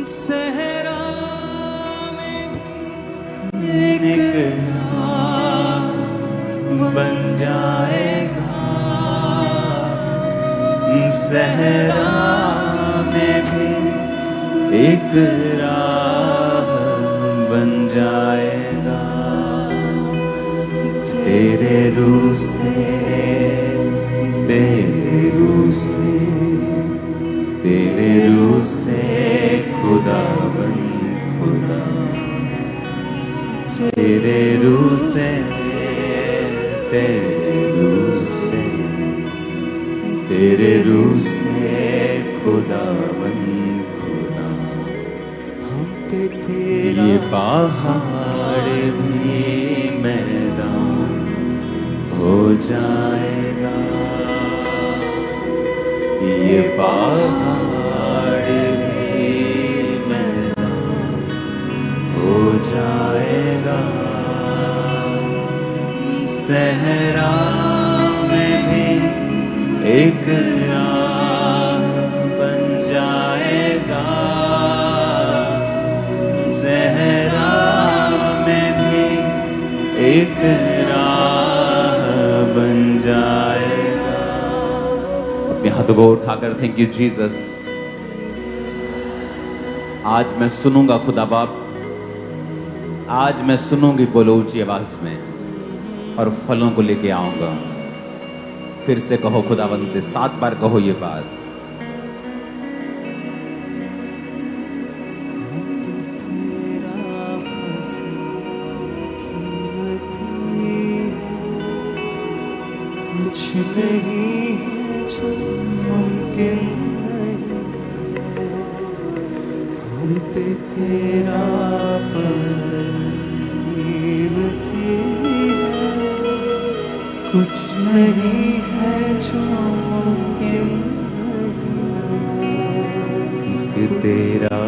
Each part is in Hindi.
सहरा में एक राह बन जाएगा, सहरा में भी एक राह बन जाएगा। तेरे रूह से, तेरे रूह से, तेरे रूह से खुदा बन खुदा, तेरे रूह से, तेरे रूह से, तेरे रूह से खुदा बन खुदा। हम पे तेरा ये पहाड़ भी मैदान हो जाएगा, ये पहाड़ भी मैदान हो जाएगा। सहरा में भी एक राह बन जाएगा, सहरा में भी एक राह बन जाएगा। अपने हाथों को उठाकर थैंक यू जीसस। आज मैं सुनूंगा खुदा बाप, आज मैं सुनूंगी, बोलो ऊंची आवाज में, और फलों को लेके आऊंगा। फिर से कहो खुदावन से, 7 बार कहो ये बात। कुछ नहीं है जो मुमकिन नहीं, हम पे तेरा फजल कीमती है। कुछ नहीं है जो मुमकिन नहीं, कि तेरा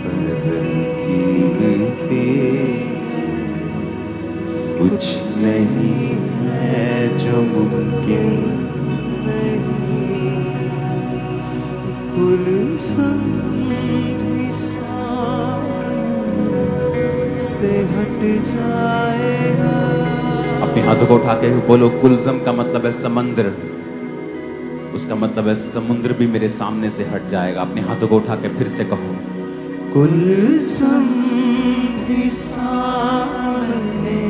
फजल कीमती है। कुछ नहीं है जो मुमकिन नहीं, गुलशन भी सामने से हट जाएगा। अपने हाथों को उठा के बोलो, कुलजम का मतलब है समंदर, उसका मतलब है समुद्र भी मेरे सामने से हट जाएगा। अपने हाथों को उठा के फिर से कहो, कुलजम भी सामने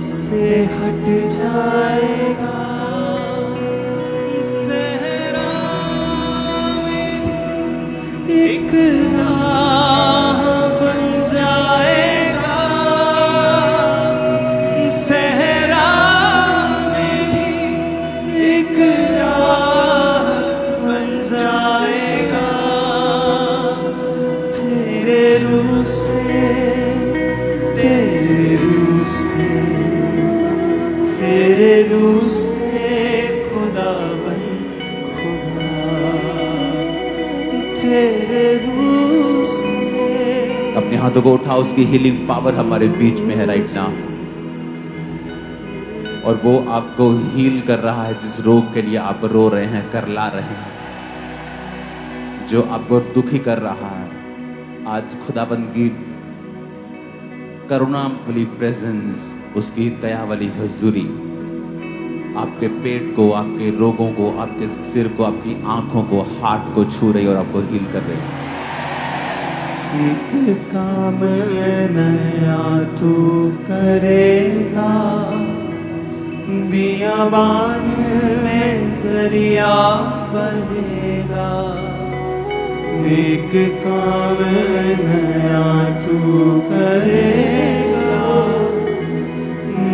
से हट जाएगा, सहरा में एक राह बन जाएगा, सहरा में भी एक राह बन जाएगा। तेरे रूह से, तेरे रूह से, तेरे रूह से खुदा बन खुदा, तेरे रूह से। अपने हाथों को उठाओ, उसकी हीलिंग पावर हमारे बीच में है राइट नाउ, और वो आपको हील कर रहा है। जिस रोग के लिए आप रो रहे हैं, करला रहे हैं, जो आपको दुखी कर रहा है, आज खुदाबंद की करुणा वाली प्रेजेंस, उसकी दया वाली हुजूरी आपके पेट को, आपके रोगों को, आपके सिर को, आपकी आंखों को, हार्ट को छू रही और आपको हील कर रही है। एक काम नया तू करेगा, बियाबान में दरिया बहेगा। एक काम नया तू करेगा,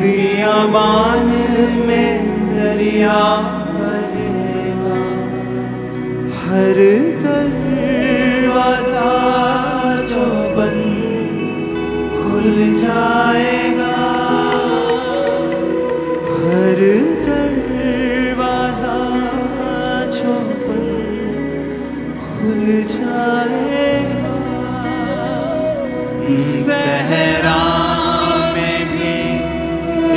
बियाबान में दरिया बहेगा। हर दरवाजा जो बंद खुल जाएगा, हर दरवाजा जो बंद खुल जाएगा। सहरा में भी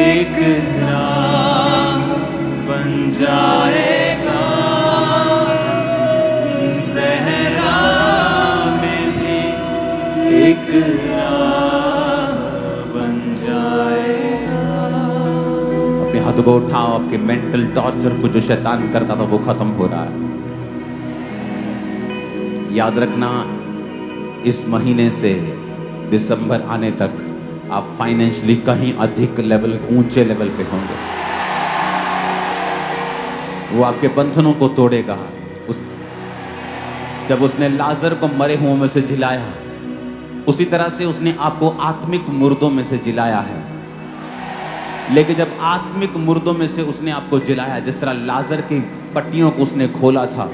एक राह बन जाएगा, सहरा में भी हाथों को उठाओ, आपके मेंटल टॉर्चर को जो शैतान करता था वो खत्म हो रहा है। याद रखना, इस महीने से दिसंबर आने तक आप फाइनेंशियली कहीं अधिक लेवल, ऊंचे लेवल पे होंगे। वो आपके बंधनों को तोड़ेगा। जब उसने लाजर को मरे हुओं में से जिलाया, उसी तरह से उसने आपको आत्मिक मुर्दों में से जिलाया है। लेकिन जब आत्मिक मुर्दों में से उसने आपको जिलाया, जिस तरह लाजर की पट्टियों को उसने खोला था,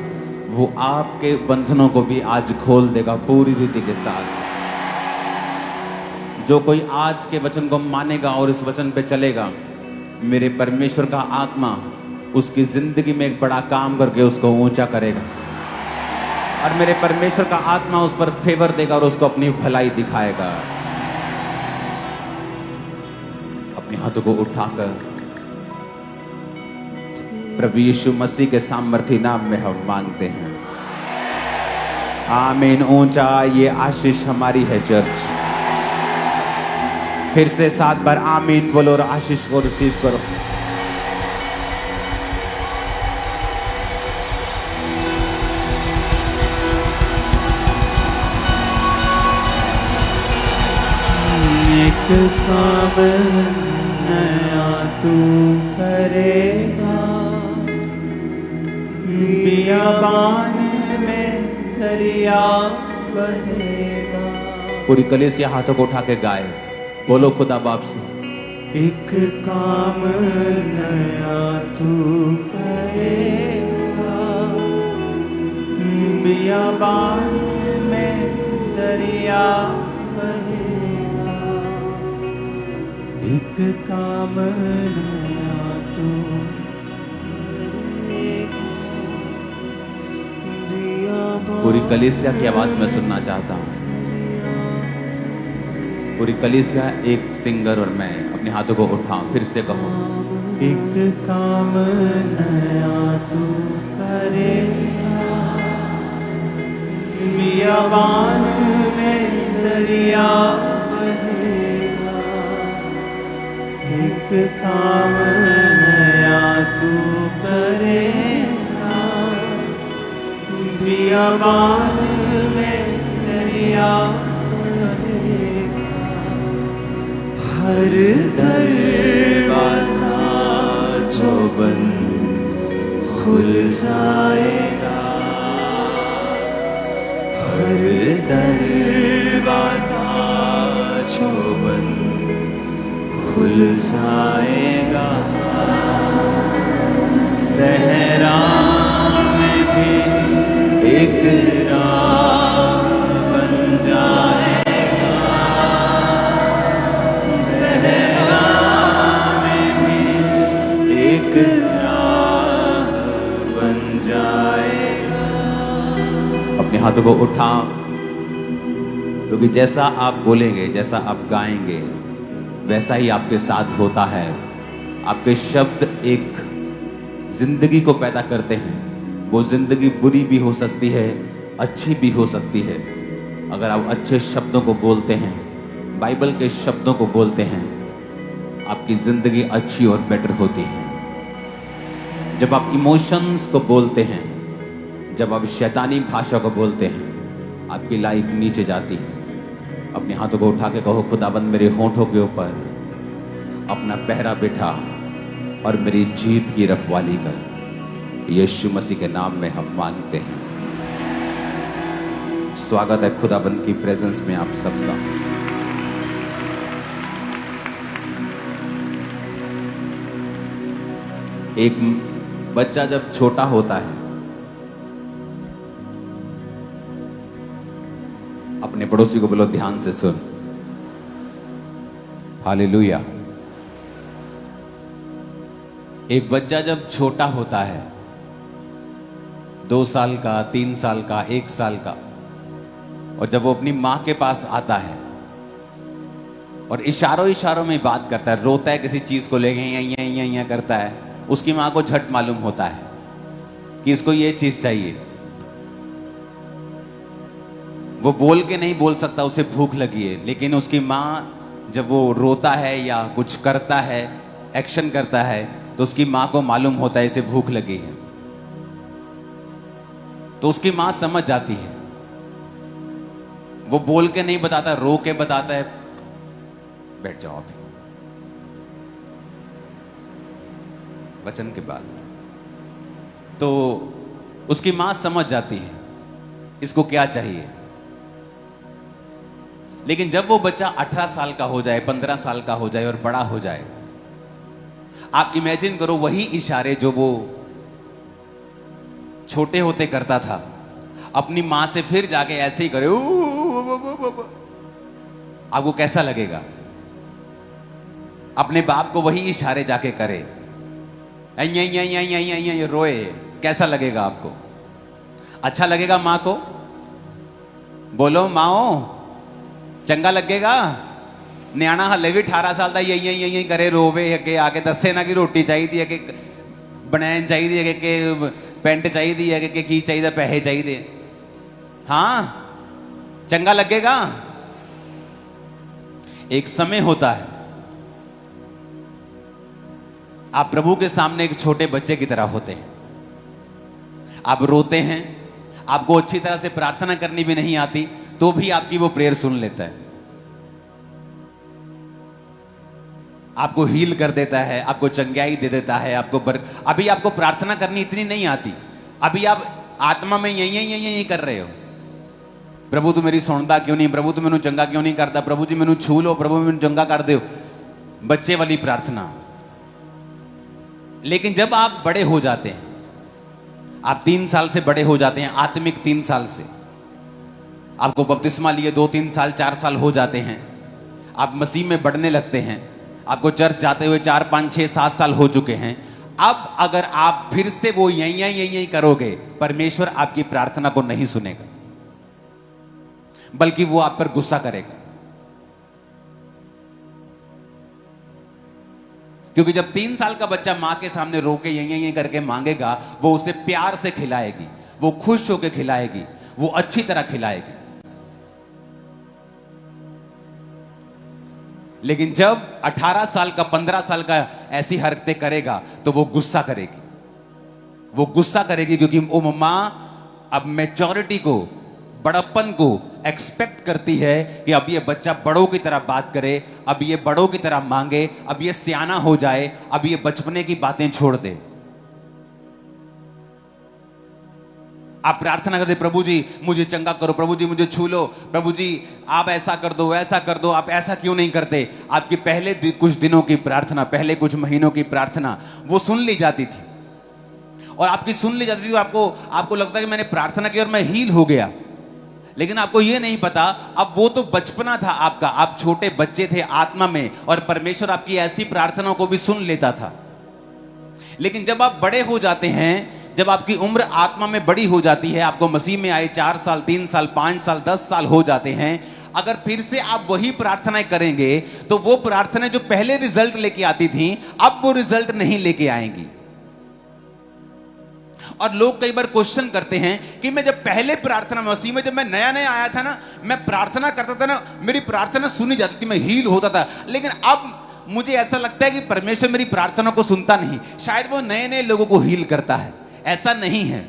वो आपके बंधनों को भी आज खोल देगा पूरी रीति के साथ। जो कोई आज के वचन को मानेगा और इस वचन पे चलेगा, मेरे परमेश्वर का आत्मा उसकी जिंदगी में एक बड़ा काम करके उसको ऊंचा करेगा, और मेरे परमेश्वर का आत्मा उस पर फेवर देगा और उसको अपनी भलाई दिखाएगा। अपने हाथों को उठाकर प्रभु यीशु मसीह के सामर्थी नाम में हम मांगते हैं, आमीन। ऊंचा ये आशीष हमारी है चर्च। फिर से 7 बार आमीन बोलो और आशीष को रिसीव करो। एक काम नया तू करेगा, बियाबान में दरिया बहेगा। पूरी कलीसिया हाथों को उठा के गाए, बोलो खुदा बाप से, एक काम नया तू करेगा, बियाबान में दरिया बहेगा। एक काम नया तू करेगा, बियाबान। पूरी कलीसिया की आवाज में सुनना चाहता हूं। पूरी कलीसिया, एक सिंगर और मैं, अपने हाथों को उठाओ, फिर से कहो, एक काम नया तू करेगा, बियाबान में दरिया बहेगा। एक काम नया तू करेगा, बियाबान में दरिया बहेगा। हर दरवाजा जो बंद खुल जाएगा, हर दरवाजा जो बंद खुल जाएगा। सहरा में भी एक राह बन जाएगा, सहरा में भी एक राह बन जाएगा। अपने हाथों को उठाओ, क्योंकि जैसा आप बोलेंगे, जैसा आप गाएंगे, वैसा ही आपके साथ होता है। आपके शब्द एक जिंदगी को पैदा करते हैं। वो जिंदगी बुरी भी हो सकती है, अच्छी भी हो सकती है। अगर आप अच्छे शब्दों को बोलते हैं, बाइबल के शब्दों को बोलते हैं, आपकी जिंदगी अच्छी और बेटर होती है। जब आप इमोशंस को बोलते हैं, जब आप शैतानी भाषा को बोलते हैं, आपकी लाइफ नीचे जाती है। अपने हाथों को उठा के कहो, खुदाबंद मेरे होंठों के ऊपर अपना पहरा बिठा और मेरी जीत की रखवाली कर। यीशु मसीह के नाम में हम मांगते हैं। स्वागत है खुदाबंद की प्रेजेंस में आप सबका। एक बच्चा जब छोटा होता है, अपने पड़ोसी को बोलो ध्यान से सुन। हालेलुया। एक बच्चा जब छोटा होता है, 2 साल का, 3 साल का, 1 साल का, और जब वो अपनी मां के पास आता है और इशारों इशारों में बात करता है, रोता है किसी चीज को लेके, या करता है, उसकी मां को झट मालूम होता है कि इसको ये चीज चाहिए। वो बोल के नहीं बोल सकता उसे भूख लगी है, लेकिन उसकी माँ जब वो रोता है या कुछ करता है, एक्शन करता है, तो उसकी मां को मालूम होता है इसे भूख लगी है, तो उसकी मां समझ जाती है। वो बोल के नहीं बताता, रो के बताता है, बैठ जाओ अभी, वचन के बाद। तो उसकी मां समझ जाती है इसको क्या चाहिए। लेकिन जब वो बच्चा 18 साल का हो जाए, 15 साल का हो जाए और बड़ा हो जाए, आप इमेजिन करो वही इशारे जो वो छोटे होते करता था, अपनी मां से फिर जाके ऐसे ही करे, आपको कैसा लगेगा? अपने बाप को वही इशारे जाके करे, रोए, कैसा लगेगा आपको? अच्छा लगेगा मां को? बोलो माओ, चंगा लगेगा? न्याणा हले भी 18 साल का यही करे, रोवे अगे आके दसे ना कि रोटी चाहिए, कि बनैन चाहिए, कि पेंट चाहिए, कि की चाहिए, पैसे चाहिए। हाँ, चंगा लगेगा? एक समय होता है आप प्रभु के सामने एक छोटे बच्चे की तरह होते हैं। आप रोते हैं, आपको अच्छी तरह से प्रार्थना करनी भी नहीं आती, तो भी आपकी वो प्रेयर सुन लेता है, आपको हील कर देता है, आपको चंगाई दे देता है, अभी आपको प्रार्थना करनी इतनी नहीं आती, अभी आप आत्मा में यही कर रहे हो, प्रभु तू मेरी सुनता क्यों नहीं, प्रभु तू मैनू चंगा क्यों नहीं करता, प्रभु जी मैनू छू लो, प्रभु मैनू चंगा कर दो, बच्चे वाली प्रार्थना। लेकिन जब आप बड़े हो जाते हैं, आप 3 साल से बड़े हो जाते हैं, आत्मिक 3 साल से, आपको बपतिस्मा लिए 2-3 साल 4 साल हो जाते हैं, आप मसीह में बढ़ने लगते हैं, आपको चर्च जाते हुए 4-5-6-7 साल हो चुके हैं। अब अगर आप फिर से वो यही करोगे, परमेश्वर आपकी प्रार्थना को नहीं सुनेगा, बल्कि वो आप पर गुस्सा करेगा। क्योंकि जब 3 साल का बच्चा मां के सामने रो के यही करके मांगेगा, वो उसे प्यार से खिलाएगी, वो खुश होकर खिलाएगी, वो अच्छी तरह खिलाएगी। लेकिन जब 18 साल का 15 साल का ऐसी हरकतें करेगा, तो वो गुस्सा करेगी, वो गुस्सा करेगी, क्योंकि वो मां अब मैच्योरिटी को, बड़प्पन को एक्सपेक्ट करती है कि अब ये बच्चा बड़ों की तरह बात करे, अब ये बड़ों की तरह मांगे, अब ये सियाना हो जाए, अब ये बचपने की बातें छोड़ दे। आप प्रार्थना करते, प्रभु जी मुझे चंगा करो, प्रभु जी मुझे छू लो, प्रभु जी आप ऐसा कर दो, ऐसा कर दो, आप ऐसा क्यों नहीं करते? आपकी पहले कुछ दिनों की प्रार्थना, पहले कुछ महीनों की प्रार्थना वो सुन ली जाती थी, और आपकी सुन ली जाती थी, तो आपको लगता है कि मैंने प्रार्थना की और मैं हील हो गया। लेकिन आपको यह नहीं पता, अब वो तो बचपना था आपका, आप छोटे बच्चे थे आत्मा में, और परमेश्वर आपकी ऐसी प्रार्थनाओं को भी सुन लेता था। लेकिन जब आप बड़े हो जाते हैं, जब आपकी उम्र आत्मा में बड़ी हो जाती है, आपको मसीह में आए 4 साल 3 साल 5 साल 10 साल हो जाते हैं, अगर फिर से आप वही प्रार्थनाएं करेंगे, तो वो प्रार्थनाएं जो पहले रिजल्ट लेके आती थी, अब वो रिजल्ट नहीं लेके आएंगी। और लोग कई बार क्वेश्चन करते हैं कि मैं जब पहले प्रार्थना मसीह में, जब मैं नया नया आया था ना, मैं प्रार्थना करता था ना, मेरी प्रार्थना सुनी जाती थी, मैं हील होता था, लेकिन अब मुझे ऐसा लगता है कि परमेश्वर मेरी प्रार्थना को सुनता नहीं। शायद वो नए नए लोगों को हील करता है, ऐसा नहीं है।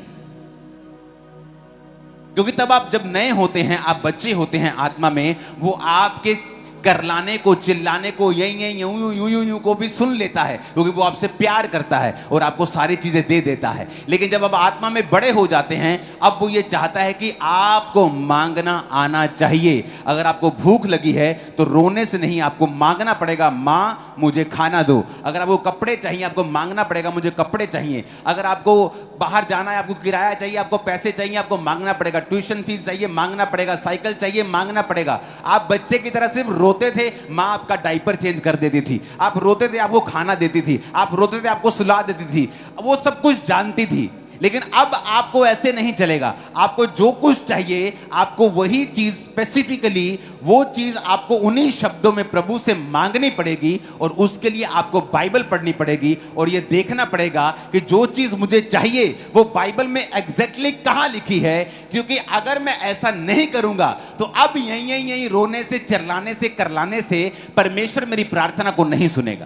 क्योंकि तब आप जब नए होते हैं, आप बच्चे होते हैं आत्मा में, वो आपके करलाने को, चिल्लाने को, यूं को भी सुन लेता है, क्योंकि वो आपसे प्यार करता है और आपको सारी चीजें दे देता है। लेकिन जब आप आत्मा में बड़े हो जाते हैं, अब वो ये चाहता है कि आपको मांगना आना चाहिए। अगर आपको भूख लगी है तो रोने से नहीं, आपको मांगना पड़ेगा, माँ मुझे खाना दो। अगर आपको कपड़े चाहिए, आपको मांगना पड़ेगा, मुझे कपड़े चाहिए। अगर आपको बाहर जाना है, आपको किराया चाहिए, आपको पैसे चाहिए, आपको मांगना पड़ेगा। ट्यूशन फीस चाहिए, मांगना पड़ेगा। साइकिल चाहिए, मांगना पड़ेगा। आप बच्चे की तरह सिर्फ रोते थे, मां आपका डायपर चेंज कर देती थी। आप रोते थे, आपको खाना देती थी। आप रोते थे, आपको सुला देती थी। वो सब कुछ जानती थी। लेकिन अब आपको ऐसे नहीं चलेगा। आपको जो कुछ चाहिए, आपको वही चीज स्पेसिफिकली, वो चीज आपको उन्हीं शब्दों में प्रभु से मांगनी पड़ेगी, और उसके लिए आपको बाइबल पढ़नी पड़ेगी और ये देखना पड़ेगा कि जो चीज मुझे चाहिए वो बाइबल में एग्जैक्टली कहां लिखी है। क्योंकि अगर मैं ऐसा नहीं करूंगा तो अब यही रोने से, चिल्लाने से, करलाने से परमेश्वर मेरी प्रार्थना को नहीं सुनेगा।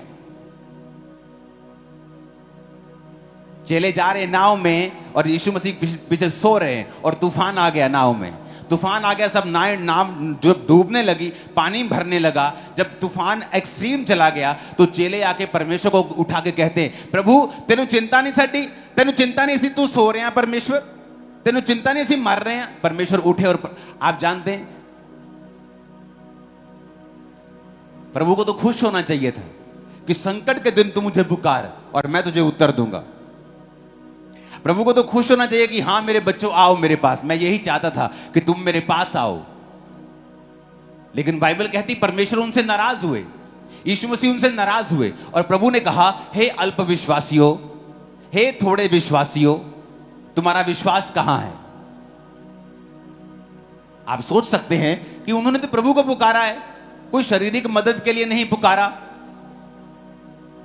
चेले जा रहे नाव में और यीशु मसीह पीछे सो रहे हैं और तूफान आ गया नाव में। तूफान आ गया, सब नाव जब डूबने लगी, पानी भरने लगा। जब तूफान एक्सट्रीम चला गया तो चेले आके परमेश्वर को उठा के कहते हैं, प्रभु तेनू चिंता नहीं साडी, तेनू चिंता नहीं सी, तू सो रहे हैं परमेश्वर, तेनू चिंता नहीं सी, मर रहे हैं। परमेश्वर उठे और आप जानते हैं प्रभु को तो खुश होना चाहिए था कि संकट के दिन तू मुझे पुकार और मैं तुझे उत्तर दूंगा। प्रभु को तो खुश होना चाहिए कि हां मेरे बच्चों आओ मेरे पास, मैं यही चाहता था कि तुम मेरे पास आओ। लेकिन बाइबल कहती परमेश्वर उनसे नाराज हुए, यीशु मसीह उनसे नाराज हुए और प्रभु ने कहा, हे अल्प विश्वासियों, हे थोड़े विश्वासियों, तुम्हारा विश्वास कहां है? आप सोच सकते हैं कि उन्होंने तो प्रभु को पुकारा है, कोई शारीरिक मदद के लिए नहीं पुकारा,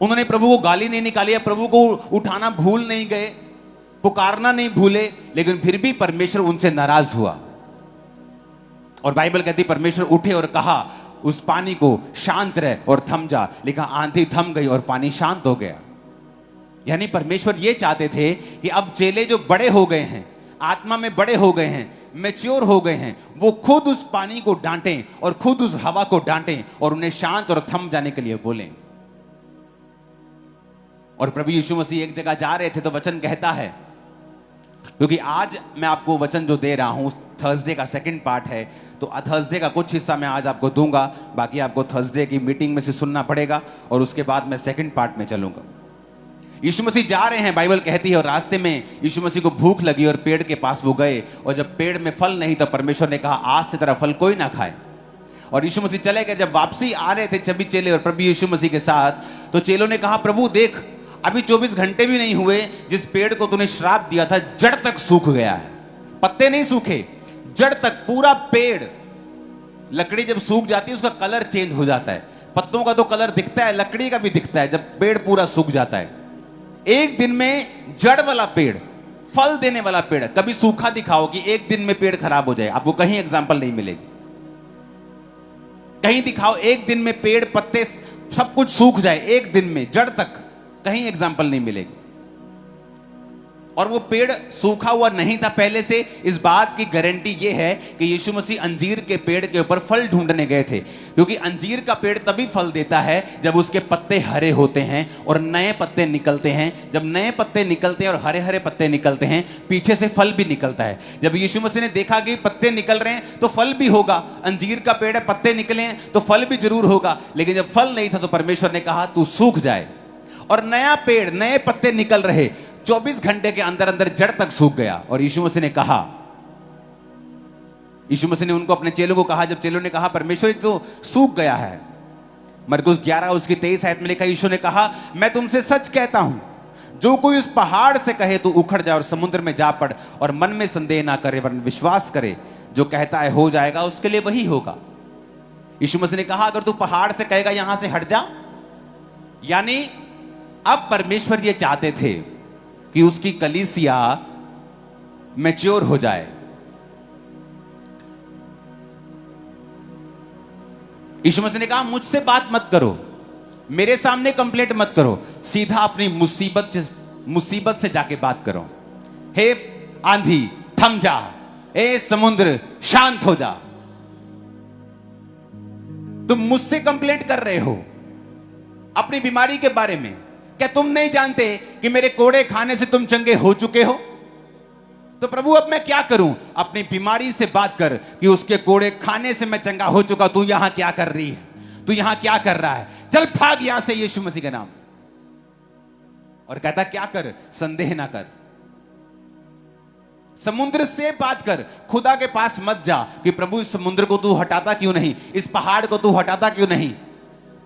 उन्होंने प्रभु को गाली नहीं निकाली, प्रभु को उठाना भूल नहीं गए, पुकारना नहीं भूले, लेकिन फिर भी परमेश्वर उनसे नाराज हुआ। और बाइबल कहती परमेश्वर उठे और कहा उस पानी को शांत रह और थम जा, लेकिन आंधी थम गई और पानी शांत हो गया। यानी परमेश्वर ये चाहते थे कि अब चेले जो बड़े हो गए हैं, आत्मा में बड़े हो गए हैं, मैच्योर हो गए हैं, वो खुद उस पानी को डांटें और खुद उस हवा को डांटें और उन्हें शांत और थम जाने के लिए बोलें। और प्रभु यीशु मसीह एक जगह जा रहे थे तो वचन कहता है, क्योंकि आज मैं आपको वचन जो दे रहा हूं थर्सडे का सेकंड पार्ट है, तो थर्सडे का कुछ हिस्सा मैं आज आपको दूंगा, बाकी आपको थर्सडे की मीटिंग में से सुनना पड़ेगा और उसके बाद मैं सेकंड पार्ट में चलूंगा। यीशु मसीह जा रहे हैं, बाइबल कहती है, और रास्ते में यीशु मसीह को भूख लगी और पेड़ के पास वो गए, और जब पेड़ में फल नहीं तो परमेश्वर ने कहा आज से तेरा फल कोई ना खाए। और यीशु मसीह चले गए। जब वापसी आ रहे थे सभी चेले और प्रभु यीशु मसीह के साथ, तो चेलों ने कहा प्रभु देख, अभी 24 घंटे भी नहीं हुए, जिस पेड़ को तूने श्राप दिया था जड़ तक सूख गया है। पत्ते नहीं सूखे, जड़ तक पूरा पेड़। लकड़ी जब सूख जाती है उसका कलर चेंज हो जाता है, पत्तों का तो कलर दिखता है, लकड़ी का भी दिखता है जब पेड़ पूरा सूख जाता है। एक दिन में जड़ वाला पेड़, फल देने वाला पेड़, कभी सूखा दिखाओ कि एक दिन में पेड़ खराब हो जाए, आपको कहीं एग्जांपल नहीं मिलेगी। कहीं दिखाओ एक दिन में पेड़, पत्ते सब कुछ सूख जाए एक दिन में जड़ तक, कहीं एग्जांपल नहीं मिलेगी। और वो पेड़ सूखा हुआ नहीं था पहले से। इस बात की गारंटी ये है कि यीशु मसीह अंजीर के पेड़ के ऊपर फल ढूंढने गए थे, क्योंकि अंजीर का पेड़ तभी फल देता है जब उसके पत्ते हरे होते हैं और नए पत्ते निकलते हैं। जब नए पत्ते निकलते हैं और हरे हरे पत्ते निकलते हैं, पीछे से फल भी निकलता है। जब यीशु मसीह ने देखा कि पत्ते निकल रहे हैं तो फल भी होगा, अंजीर का पेड़ है, पत्ते निकले हैं तो फल भी जरूर होगा। लेकिन जब फल नहीं था तो परमेश्वर ने कहा तू सूख जाए, और नया पेड़, नए पत्ते निकल रहे, 24 घंटे के अंदर अंदर जड़ तक सूख गया। और यीशु मसीह ने कहा, यीशु मसीह ने उनको, अपने चेलों को कहा, जब चेलों ने कहा परमेश्वर तो सूख गया है, मरकुस 11 उसकी 23 आयत में लिखा, यीशु ने कहा मैं तुमसे सच कहता हूं, जो कोई उस पहाड़ से कहे तो उखड़ जाए और समुद्र में जा पड़, और मन में संदेह ना करे वरन विश्वास करे, जो कहता है हो जाएगा, उसके लिए वही होगा। यीशु मसीह ने कहा अगर तू पहाड़ से कहेगा यहां से हट जा, यानी अब परमेश्वर ये चाहते थे कि उसकी कलीसिया मैच्योर हो जाए। यीशु मसीह ने कहा मुझसे बात मत करो, मेरे सामने कंप्लेंट मत करो, सीधा अपनी मुसीबत से जाके बात करो। हे आंधी थम जा, हे समुद्र शांत हो जा। तुम मुझसे कंप्लेंट कर रहे हो अपनी बीमारी के बारे में, क्या तुम नहीं जानते कि मेरे कोड़े खाने से तुम चंगे हो चुके हो? तो प्रभु अब मैं क्या करूं? अपनी बीमारी से बात कर कि उसके कोड़े खाने से मैं चंगा हो चुका, तू यहां क्या कर रही है, तू यहां क्या कर रहा है, चल भाग यहां से यीशु मसीह के नाम। और कहता क्या कर, संदेह ना कर, समुद्र से बात कर, खुदा के पास मत जा कि प्रभु इस समुद्र को तू हटाता क्यों नहीं, इस पहाड़ को तू हटाता क्यों नहीं।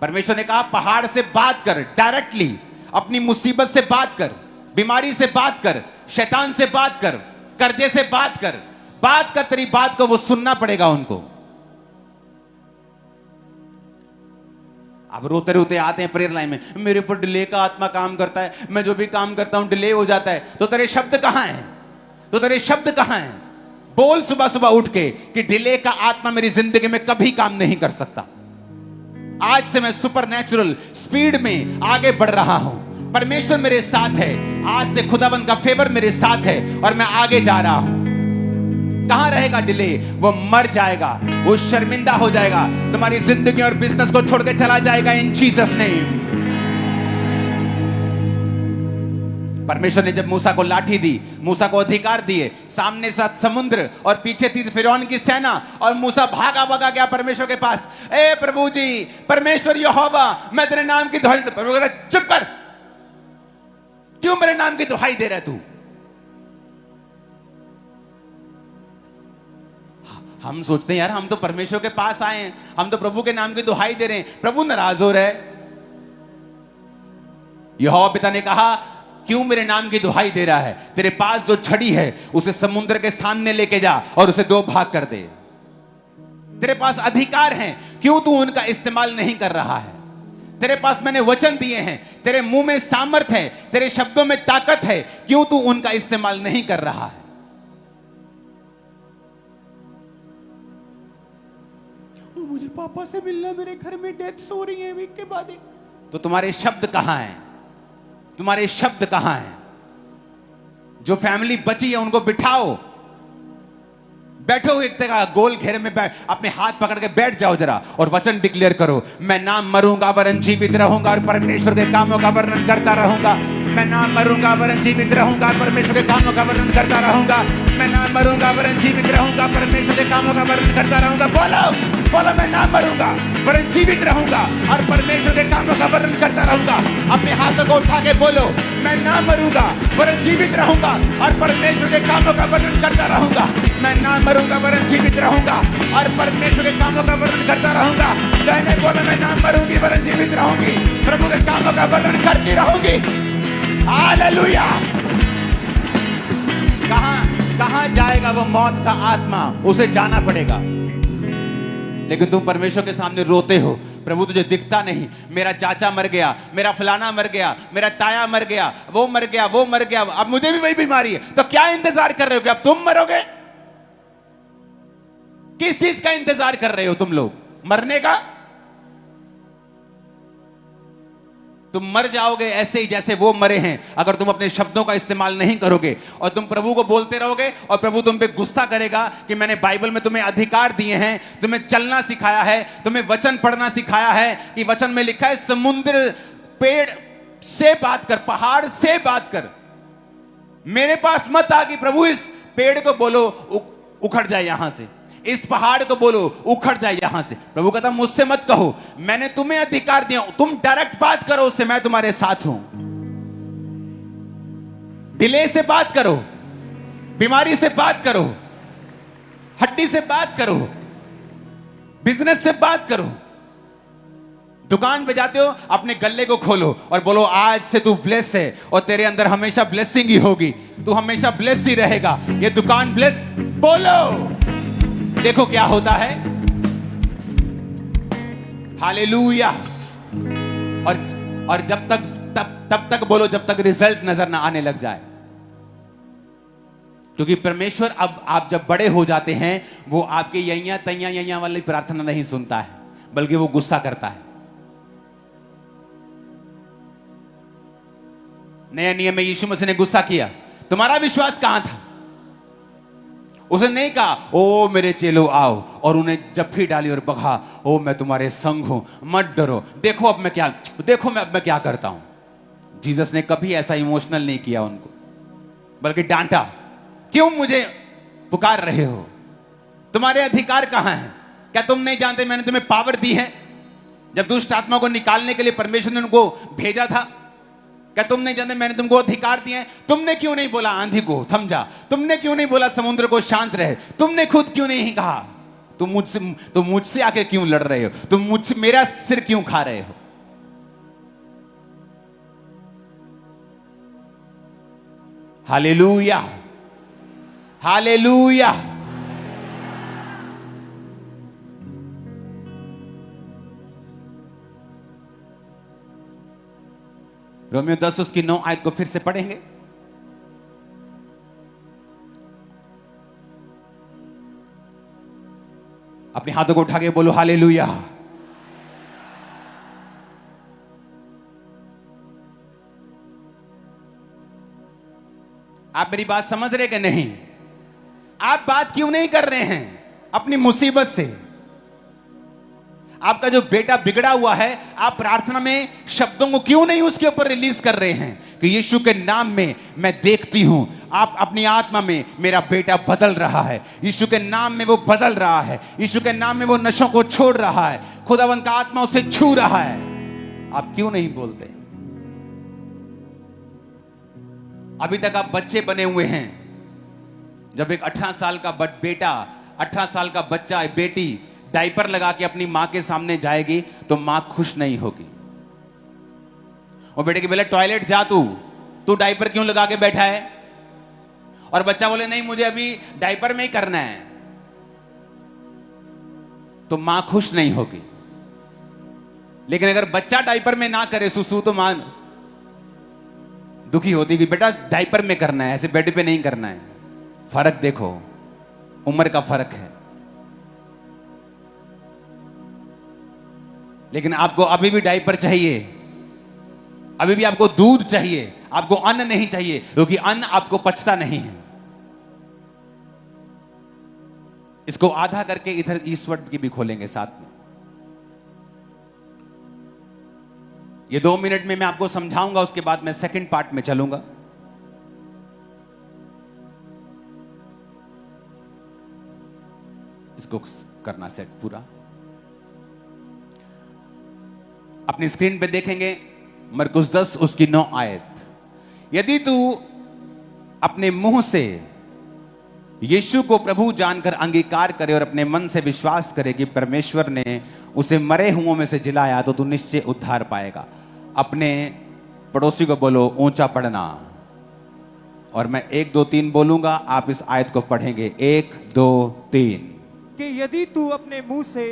परमेश्वर ने कहा पहाड़ से बात कर, डायरेक्टली अपनी मुसीबत से बात कर, बीमारी से बात कर, शैतान से बात कर, कर्जे से बात कर, तेरी बात को वो सुनना पड़ेगा उनको। अब रोते रोते आते हैं प्रेयर लाइन में, मेरे पर डिले का आत्मा काम करता है, मैं जो भी काम करता हूं डिले हो जाता है। तो तेरे शब्द कहां हैं, तो तेरे शब्द कहां हैं? बोल सुबह सुबह उठ के कि डिले का आत्मा मेरी जिंदगी में कभी काम नहीं कर सकता। आज से मैं सुपरनैचुरल स्पीड में आगे बढ़ रहा हूं, परमेश्वर मेरे साथ है, आज से खुदाबंद का फेवर मेरे साथ है और मैं आगे जा रहा हूं। कहां रहेगा डिले? वो मर जाएगा, वो शर्मिंदा हो जाएगा, तुम्हारी जिंदगी और बिजनेस को छोड़ के चला जाएगा इन जीसस नेम। परमेश्वर ने जब मूसा को लाठी दी, मूसा को अधिकार दिए, सामने साथ समुद्र और पीछे थी फिरौन की सेना, और मूसा भागा भागा गया परमेश्वर के पास। ए प्रभु जी, परमेश्वर यहोवा, मैं तेरे नाम की दुहाई। प्रभु कहता चुप कर, क्यों मेरे नाम की दुहाई दे रहा है तू? हम सोचते हैं यार हम तो परमेश्वर के पास आए हैं, हम तो प्रभु के नाम की दुहाई दे रहे हैं, प्रभु नाराज हो रहा है। यहोवा पिता ने कहा क्यों मेरे नाम की दुहाई दे रहा है? तेरे पास जो छड़ी है उसे समुद्र के सामने लेके जा और उसे दो भाग कर दे। तेरे पास अधिकार है, क्यों तू उनका इस्तेमाल नहीं कर रहा है? तेरे पास मैंने वचन दिए हैं, तेरे मुंह में सामर्थ है, तेरे शब्दों में ताकत है, क्यों तू उनका इस्तेमाल नहीं कर रहा है? मुझे पापा से मिलना, मेरे घर में डेथ्स हो रही है वीक के बाद। तो तुम्हारे शब्द कहां हैं? तुम्हारे शब्द कहां हैं? जो फैमिली बची है उनको बिठाओ, बैठो एक जगह गोल घेरे में बैठ, अपने हाथ पकड़ के बैठ जाओ जरा और वचन डिक्लेयर करो, मैं ना मरूंगा वरन जीवित रहूंगा और परमेश्वर के कामों का वर्णन करता रहूंगा। मैं ना मरूंगा वरन जीवित रहूंगा, परमेश्वर के कामों का वर्णन करता रहूंगा। मैं ना मरूंगा वरन जीवित रहूंगा, परमेश्वर के कामों का वर्णन करता रहूंगा। बोलो बोलो, मैं ना मरूंगा वरन जीवित रहूंगा और परमेश्वर के कामों का वर्णन करता रहूंगा। अपने हाथों को उठा के बोलो, मैं ना मरूंगा वरन जीवित रहूंगा और परमेश्वर के कामों का वर्णन करता रहूंगा। मैं ना मरूंगा वरन जीवित रहूंगा और परमेश्वर के कामों का वर्णन करता रहूंगा। कहने बोलो, मैं ना मरूंगी वरन जीवित रहूंगी, प्रभु के कामों का वर्णन करती रहूंगी। हालेलुया। कहां जाएगा वो मौत का आत्मा? उसे जाना पड़ेगा। लेकिन तुम परमेश्वर के सामने रोते हो, प्रभु तुझे दिखता नहीं, मेरा चाचा मर गया, मेरा फलाना मर गया, मेरा ताया मर गया, वो मर गया, वो मर गया, अब मुझे भी वही बीमारी है। तो क्या इंतजार कर रहे हो कि अब तुम मरोगे? किस चीज का इंतजार कर रहे हो तुम लोग? मरने का? तुम मर जाओगे ऐसे ही जैसे वो मरे हैं, अगर तुम अपने शब्दों का इस्तेमाल नहीं करोगे और तुम प्रभु को बोलते रहोगे और प्रभु तुम पे गुस्सा करेगा कि मैंने बाइबल में तुम्हें अधिकार दिए हैं, तुम्हें चलना सिखाया है, तुम्हें वचन पढ़ना सिखाया है कि वचन में लिखा है समुद्र पेड़ से बात कर, पहाड़ से बात कर। मेरे पास मत आ कि प्रभु इस पेड़ को बोलो उखड़ जाए यहां से, इस पहाड़ को बोलो उखड़ जाए यहां से। प्रभु कहता मुझसे मत कहो, मैंने तुम्हें अधिकार दिया, तुम डायरेक्ट बात करो उससे, मैं तुम्हारे साथ हूं। डिले से बात करो, बीमारी से बात करो, हड्डी से बात करो, बिजनेस से बात करो। दुकान पे जाते हो, अपने गल्ले को खोलो और बोलो आज से तू ब्लेस है और तेरे अंदर हमेशा ब्लेसिंग ही होगी, तू हमेशा ब्लेस ही रहेगा, ये दुकान ब्लेस। बोलो, देखो क्या होता है। हालेलुया। और जब तक तब तक बोलो जब तक रिजल्ट नजर ना आने लग जाए, क्योंकि परमेश्वर अब आप जब बड़े हो जाते हैं वो आपके यैया तैया यैया वाली प्रार्थना नहीं सुनता है, बल्कि वो गुस्सा करता है। नया नियम में यीशु मसीह ने गुस्सा किया, तुम्हारा विश्वास कहां था? उसने नहीं कहा ओ मेरे चेलो आओ और उन्हें जफ्फी डाली और बगा, ओ मैं तुम्हारे संग हूं, मत डरो, देखो अब मैं क्या करता हूं। जीसस ने कभी ऐसा इमोशनल नहीं किया उनको, बल्कि डांटा, क्यों मुझे पुकार रहे हो? तुम्हारे अधिकार कहां हैं? क्या तुम नहीं जानते मैंने तुम्हें पावर दी है? जब दुष्ट आत्मा को निकालने के लिए परमेश्वर ने उनको भेजा था, क्या तुम नहीं जानते मैंने तुमको अधिकार दिए हैं? तुमने क्यों नहीं बोला आंधी को थम जा? तुमने क्यों नहीं बोला समुद्र को शांत रहे? तुमने खुद क्यों नहीं कहा? तुम मुझसे आके क्यों लड़ रहे हो? तुम मुझसे मेरा सिर क्यों खा रहे हो? Hallelujah, hallelujah. रोमियो 10 उसकी 9 आयत को फिर से पढ़ेंगे। अपने हाथों को उठा के बोलो हालेलुया। आप मेरी बात समझ रहे कि नहीं? आप बात क्यों नहीं कर रहे हैं अपनी मुसीबत से? आपका जो बेटा बिगड़ा हुआ है, आप प्रार्थना में शब्दों को क्यों नहीं उसके ऊपर रिलीज कर रहे हैं कि यीशु के नाम में मैं देखती हूं, आप अपनी आत्मा में मेरा बेटा बदल रहा है, यीशु के नाम में वो बदल रहा है, यीशु के नाम में वो नशों को छोड़ रहा है, खुदावंद का आत्मा उसे छू रहा है। आप क्यों नहीं बोलते? अभी तक आप बच्चे बने हुए हैं। जब एक 18 साल का बेटा, 18 साल का बच्चा, बेटी डायपर लगा के अपनी मां के सामने जाएगी तो मां खुश नहीं होगी। और बेटे के बोले टॉयलेट जा, तू डायपर क्यों लगा के बैठा है? और बच्चा बोले नहीं मुझे अभी डायपर में ही करना है, तो मां खुश नहीं होगी। लेकिन अगर बच्चा डायपर में ना करे सुसु तो मां दुखी होती कि बेटा डायपर में करना है, ऐसे बेड पे नहीं करना है। फर्क देखो, उम्र का फर्क है। लेकिन आपको अभी भी डायपर चाहिए, अभी भी आपको दूध चाहिए, आपको अन्न नहीं चाहिए, क्योंकि अन्न आपको पचता नहीं है। इसको आधा करके इधर ईश्वर की भी खोलेंगे साथ में। ये 2 मिनट में मैं आपको समझाऊंगा, उसके बाद मैं सेकंड पार्ट में चलूंगा। इसको करना सेट पूरा। अपनी स्क्रीन पे देखेंगे मरकुस 10 उसकी 9 आयत। यदि तू अपने मुंह से यीशु को प्रभु जानकर अंगीकार करे और अपने मन से विश्वास करे कि परमेश्वर ने उसे मरे हुओं में से जिलाया, तो तू निश्चय उद्धार पाएगा। अपने पड़ोसी को बोलो ऊंचा पढ़ना, और मैं 1 2 3 बोलूंगा, आप इस आयत को पढ़ेंगे। 1 2 3 कि यदि तू अपने मुंह से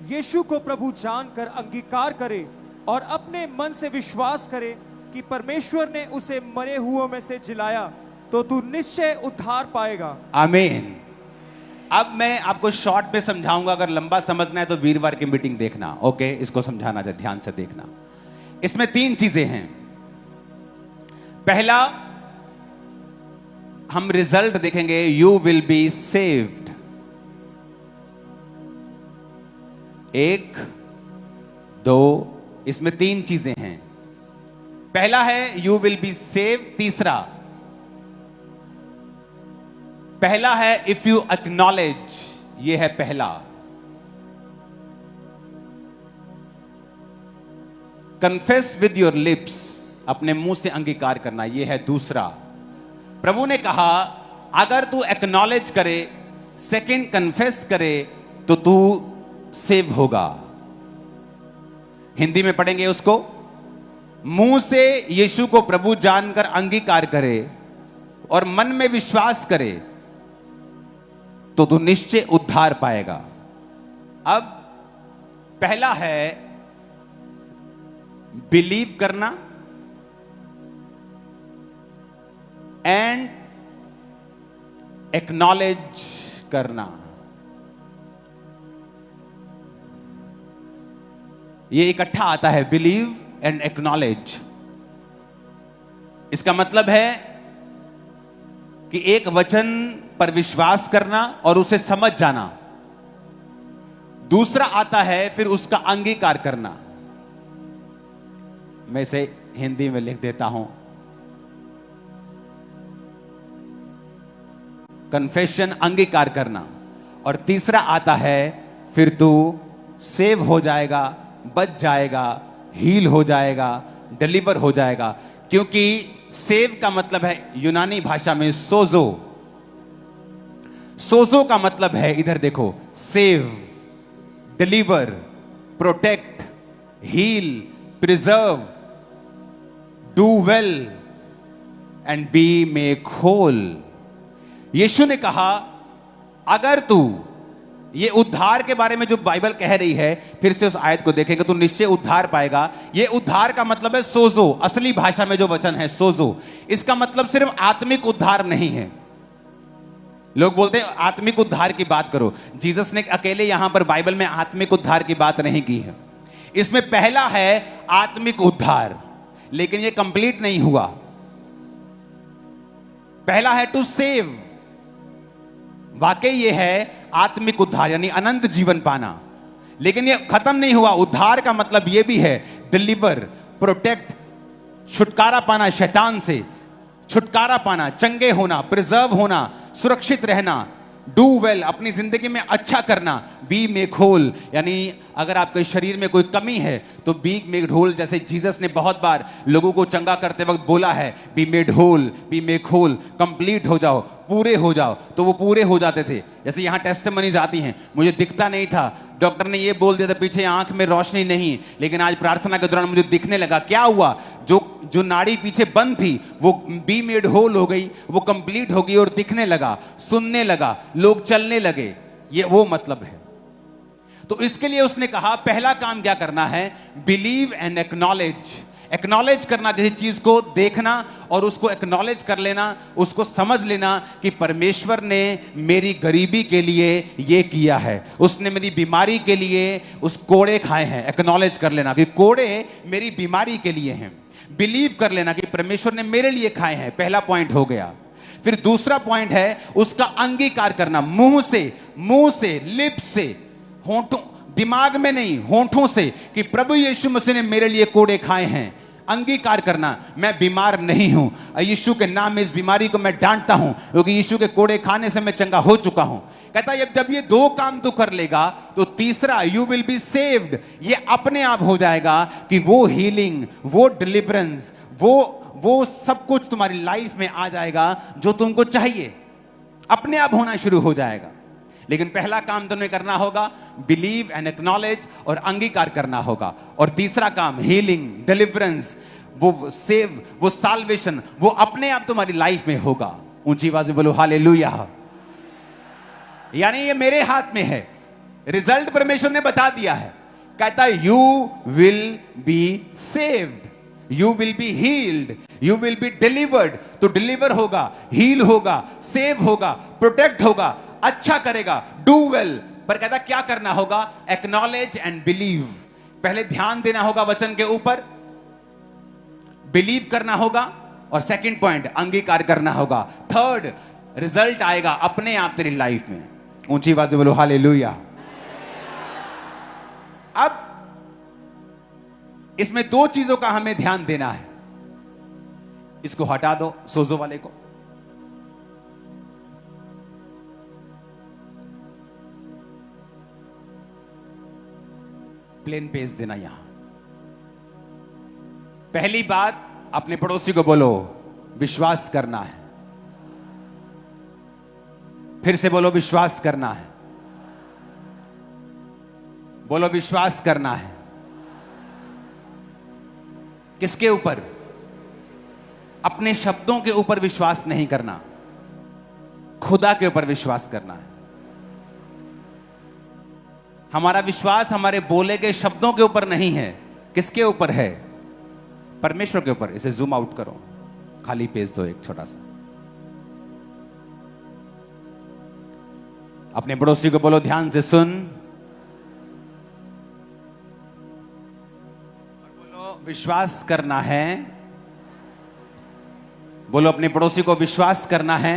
यीशु को प्रभु जानकर अंगीकार करे और अपने मन से विश्वास करे कि परमेश्वर ने उसे मरे हुओं में से जिलाया, तो तू निश्चय उद्धार पाएगा। आमीन। अब मैं आपको शॉर्ट में समझाऊंगा, अगर लंबा समझना है तो वीरवार की मीटिंग देखना। ओके, इसको समझाना है, ध्यान से देखना। इसमें 3 चीजें हैं। पहला, हम रिजल्ट देखेंगे, यू विल बी सेव्ड। 1 2, इसमें 3 चीजें हैं। पहला है यू विल बी सेव्ड। तीसरा, पहला है इफ यू एक्नॉलेज, ये है पहला। कन्फेस विद योर लिप्स, अपने मुंह से अंगीकार करना, ये है दूसरा। प्रभु ने कहा अगर तू एक्नॉलेज करे, सेकंड कन्फेस करे, तो तू सेव होगा। हिंदी में पढ़ेंगे उसको। मुंह से यीशु को प्रभु जानकर अंगीकार करे और मन में विश्वास करे, तो तू निश्चय उद्धार पाएगा। अब पहला है बिलीव करना एंड एक्नॉलेज करना। ये इकट्ठा आता है, बिलीव एंड एक्नॉलेज। इसका मतलब है कि एक वचन पर विश्वास करना और उसे समझ जाना। दूसरा आता है फिर उसका अंगीकार करना। मैं इसे हिंदी में लिख देता हूं। कन्फेशन, अंगीकार करना। और तीसरा आता है फिर तू सेव हो जाएगा, बच जाएगा, हील हो जाएगा, डिलीवर हो जाएगा। क्योंकि सेव का मतलब है यूनानी भाषा में सोजो। सोजो का मतलब है, इधर देखो, save, deliver, protect, heal, preserve, do well and be make whole. यीशु ने कहा अगर तू, ये उद्धार के बारे में जो बाइबल कह रही है, फिर से उस आयत को देखेंगे तो निश्चय उद्धार पाएगा। ये उद्धार का मतलब है सोजो। असली भाषा में जो वचन है सोजो, इसका मतलब सिर्फ आत्मिक उद्धार नहीं है। लोग बोलते हैं आत्मिक उद्धार की बात करो। जीसस ने अकेले यहां पर बाइबल में आत्मिक उद्धार की बात नहीं की है। इसमें पहला है आत्मिक उद्धार, लेकिन यह कंप्लीट नहीं हुआ। पहला है टू सेव, वाकई ये है आत्मिक उद्धार यानी अनंत जीवन पाना। लेकिन ये खत्म नहीं हुआ, उद्धार का मतलब ये भी है डिलीवर, प्रोटेक्ट, छुटकारा पाना शैतान से, छुटकारा पाना, चंगे होना, प्रिजर्व होना, सुरक्षित रहना, डू वेल, अपनी जिंदगी में अच्छा करना, बी मेक होल, यानी अगर आपके शरीर में कोई कमी है तो बी मेड होल, जैसे जीसस ने बहुत बार लोगों को चंगा करते वक्त बोला है be made whole, be make whole, complete हो जाओ, पूरे हो जाओ, तो वो पूरे हो जाते थे। जैसे यहां टेस्टिमनीज आती हैं, मुझे दिखता नहीं था, डॉक्टर ने ये बोल दिया था पीछे आंख में रोशनी नहीं, लेकिन आज प्रार्थना के दौरान मुझे दिखने लगा। क्या हुआ? जो नाड़ी पीछे बंद थी वो बी मेड होल हो गई, वो कंप्लीट हो गई और दिखने लगा, सुनने लगा, लोग चलने लगे। ये वो मतलब है। तो इसके लिए उसने कहा पहला काम क्या करना है? Believe and acknowledge. एक्नॉलेज करना, किसी चीज को देखना और उसको एक्नॉलेज कर लेना, उसको समझ लेना कि परमेश्वर ने मेरी गरीबी के लिए ये किया है, उसने मेरी बीमारी के लिए उस कोड़े खाए हैं। एक्नॉलेज कर लेना कि कोड़े मेरी बीमारी के लिए हैं। बिलीव कर लेना कि परमेश्वर ने मेरे लिए खाए हैं। पहला पॉइंट हो गया। फिर दूसरा पॉइंट है उसका अंगीकार करना, मुंह से, लिप से, होंठों, दिमाग में नहीं, होंठों से, कि प्रभु यीशु मसीह ने मेरे लिए कोड़े खाए हैं। अंगीकार करना, मैं बीमार नहीं हूं, यीशु के नाम में इस बीमारी को मैं डांटता हूं, क्योंकि यीशु के कोड़े खाने से मैं चंगा हो चुका हूं। कहता है जब ये दो काम तू कर लेगा तो तीसरा, यू विल बी सेव्ड, ये अपने आप हो जाएगा कि वो हीलिंग, वो डिलीवरेंस, वो सब कुछ तुम्हारी लाइफ में आ जाएगा जो तुमको चाहिए, अपने आप होना शुरू हो जाएगा। लेकिन पहला काम तुम्हें करना होगा बिलीव एंड एक्नॉलेज, और अंगीकार करना होगा। और तीसरा काम हीलिंग, डिलीवरेंस, वो सेव, वो साल्वेशन, वो अपने आप तुम्हारी लाइफ में होगा। ऊंची आवाज में बोलो हालेलुया। यानी ये मेरे हाथ में है, रिजल्ट परमेश्वर ने बता दिया है। कहता है you will be saved, you will be healed, you will be delivered. तो डिलीवर होगा, हील होगा, सेव होगा, प्रोटेक्ट होगा, अच्छा करेगा, डू वेल। पर कहता क्या करना होगा? Acknowledge and believe. पहले ध्यान देना होगा वचन के ऊपर, बिलीव करना होगा, और सेकंड पॉइंट अंगीकार करना होगा। थर्ड, रिजल्ट आएगा अपने आप तेरी लाइफ में। ऊंची आवाज से बोलो हालेलुया। अब इसमें दो चीजों का हमें ध्यान देना है। इसको हटा दो, सोजो वाले को। प्लेन पेज देना यहां। पहली बात, अपने पड़ोसी को बोलो विश्वास करना है। फिर से बोलो विश्वास करना है। बोलो विश्वास करना है। किसके ऊपर? अपने शब्दों के ऊपर विश्वास नहीं करना, खुदा के ऊपर विश्वास करना है। हमारा विश्वास हमारे बोले गए शब्दों के ऊपर नहीं है। किसके ऊपर है? परमेश्वर के ऊपर। इसे जूम आउट करो, खाली पेज दो एक छोटा सा। अपने पड़ोसी को बोलो ध्यान से सुन, और बोलो विश्वास करना है। बोलो अपने पड़ोसी को विश्वास करना है।